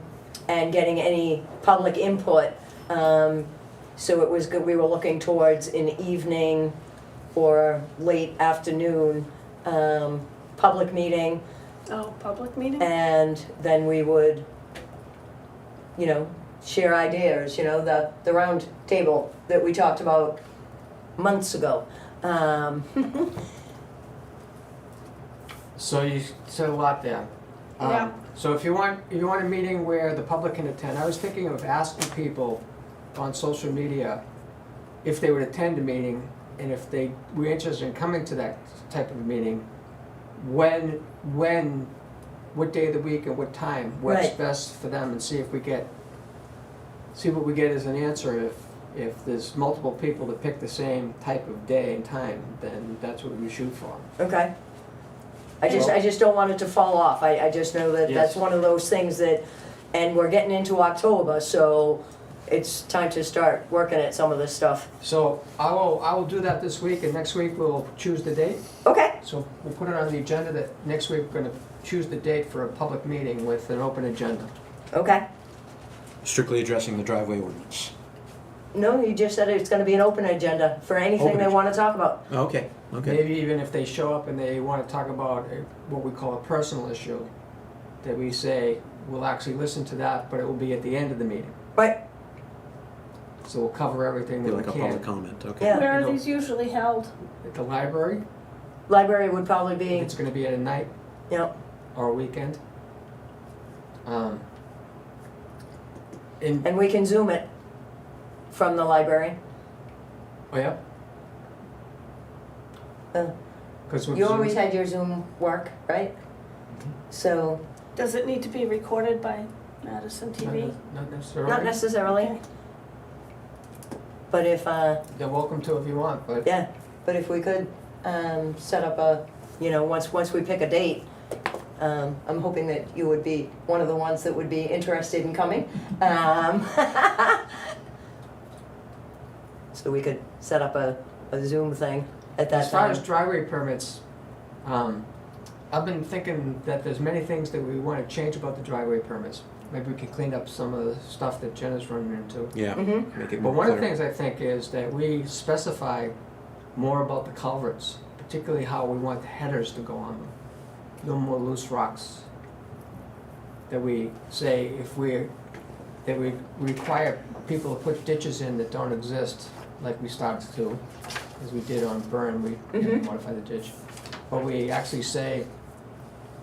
And getting any public input. So it was good, we were looking towards an evening or late afternoon, public meeting. Oh, public meeting? And then we would, share ideas, the round table that we talked about months ago. So you said a lot there. Yeah. So if you want a meeting where the public can attend, I was thinking of asking people on social media if they would attend a meeting, and if they were interested in coming to that type of meeting, what day of the week and what time works Right. best for them, and see what we get as an answer. If there's multiple people that pick the same type of day and time, then that's what we shoot for. Okay. I just don't want it to fall off. I just know that Yes. that's one of those things that, and we're getting into October, so it's time to start working at some of this stuff. So I will do that this week, and next week we'll choose the date. Okay, So we'll put it on the agenda that next week we're gonna choose the date for a public meeting with an open agenda. okay. Strictly addressing the driveway ordinance. No, you just said it's gonna be an open agenda for anything Open they ag- wanna talk about. Okay, okay. Maybe even if they show up and they wanna talk about what we call a personal issue, that we say, we'll actually listen to that, but it will be at the end of the meeting. Right, So we'll cover everything Be that like we a public can. comment, okay. Yeah. Where you are know- these usually held? At the library, library would probably if be, it's gonna be at a night yep, or a weekend. And, and we can Zoom it from the library. oh yeah? Uh, 'Cause with You Zoom- always had your Zoom work, right? So, Does it need to be recorded by Madison TV? Not necessarily. not necessarily. Okay. But if, They're welcome to if you want, but yeah, but if we could, set up a, once we pick a date, I'm hoping that you would be one of the ones that would be interested in coming. So we could set up a Zoom thing at that as far time. as driveway permits, I've been thinking that there's many things that we wanna change about the driveway permits. Maybe we can clean up some of the stuff that Jen is running into. Yeah, Mhm. make it But more one of the clear. things I think is that we specify more about the culverts, particularly how we want the headers to go on them. No more loose rocks. That we say that we require people to put ditches in that don't exist, like we started to, as we did on Burn, we Mhm. modified the ditch. But we actually say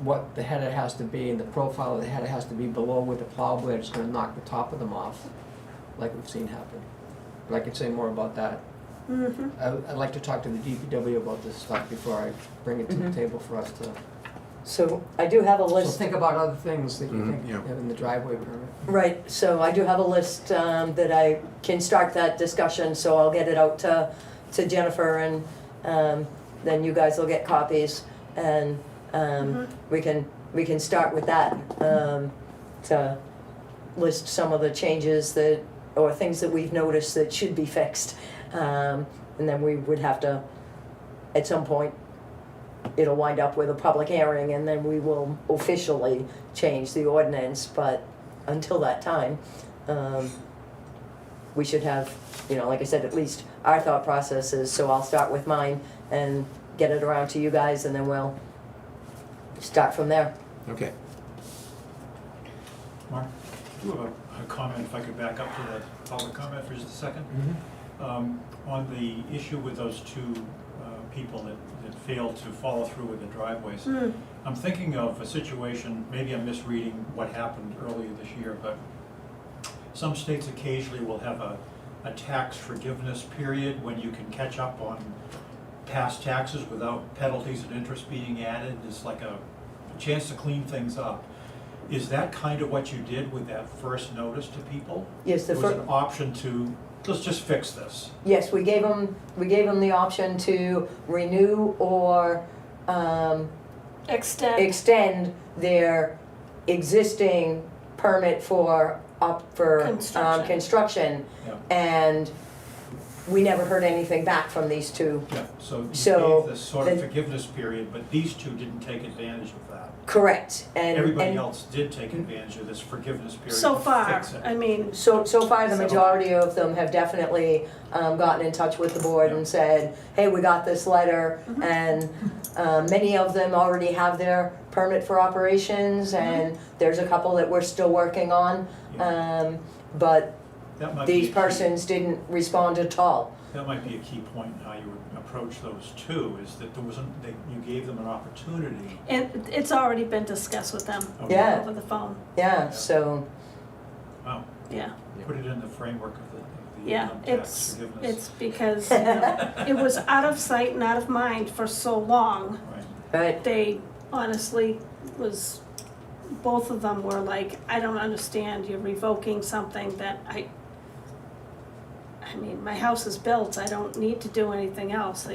what the header has to be, and the profile of the header has to be below where the plow blade is gonna knock the top of them off, like we've seen happen. But I could say more about that. Mm-hmm. I'd like to talk to the DPW about this stuff before I bring it to the Mhm. table for us to. So I do have a So list. think about other things that you Mhm, think yeah. in the driveway permit. Right, so I do have a list that I can start that discussion, so I'll get it out to Jennifer, and then you guys will get copies, and we can start with that, to list some of the changes that, or things that we've noticed that should be fixed. And then we would have to, at some point, it'll wind up with a public hearing, and then we will officially change the ordinance, but until that time, we should have, like I said, at least our thought processes, so I'll start with mine and get it around to you guys, and then we'll start from there. Okay. Mark, I do have a comment, if I could back up to the public comment for just a second. On the issue with those two people that failed to follow through with the driveways, I'm thinking of a situation, maybe I'm misreading what happened earlier this year, but some states occasionally will have a tax forgiveness period when you can catch up on past taxes without penalties and interest being added. It's like a chance to clean things up. Is that kind of what you did with that first notice to people? Yes, There was an option to, let's just fix this. Yes, we gave them the option to renew or, extend their existing permit for construction, Yeah. and we never heard anything back from these two. Yeah, so you So, gave this sort of the- forgiveness period, but these two didn't take advantage of that. Correct, and Everybody else did take advantage of this forgiveness period So to far, fix it. I mean, so far, the majority of them have definitely gotten in touch with the board and said, hey, we got this letter, and many of them already have their permit for operations, and there's a couple that we're still working on, but That might be these a key- persons didn't respond at all. That might be a key point in how you would approach those two, is that there wasn't, you gave them an opportunity. and it's already been discussed with them Yeah. over the phone, Yeah, so, Wow, yeah. put it in the framework of the Yeah, income tax it's forgiveness. because, it was out of sight and out of mind for so long. Right. right, They honestly both of them were like, I don't understand, you're revoking something that I mean, my house is built, I don't need to do anything else.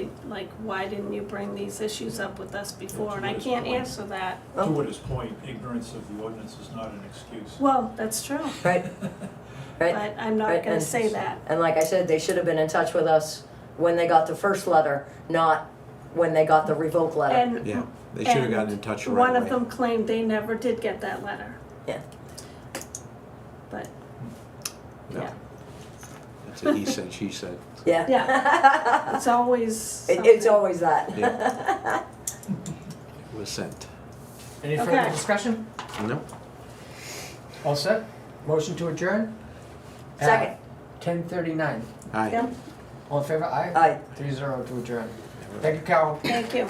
Why didn't you bring these issues up with us before? And I can't answer that. To Wood's point, ignorance of the ordinance is not an excuse. Well, that's true, right, right. but I'm not Right, gonna and- say that. And like I said, they should have been in touch with us when they got the first letter, not when they got the revoke letter. And Yeah, they should have And gotten in touch right one away. of them claimed they never did get that letter. Yeah. But, No. yeah. That's a he said, she said. Yeah. Yeah. It's always It's something. always that. Yeah. It was sent. Any further Okay. discussion? No? All set? Motion to adjourn? Second. 10:39. Aye. Yeah. All in favor? Aye? Aye. 3-0 to adjourn. Thank you, Carol. Thank you.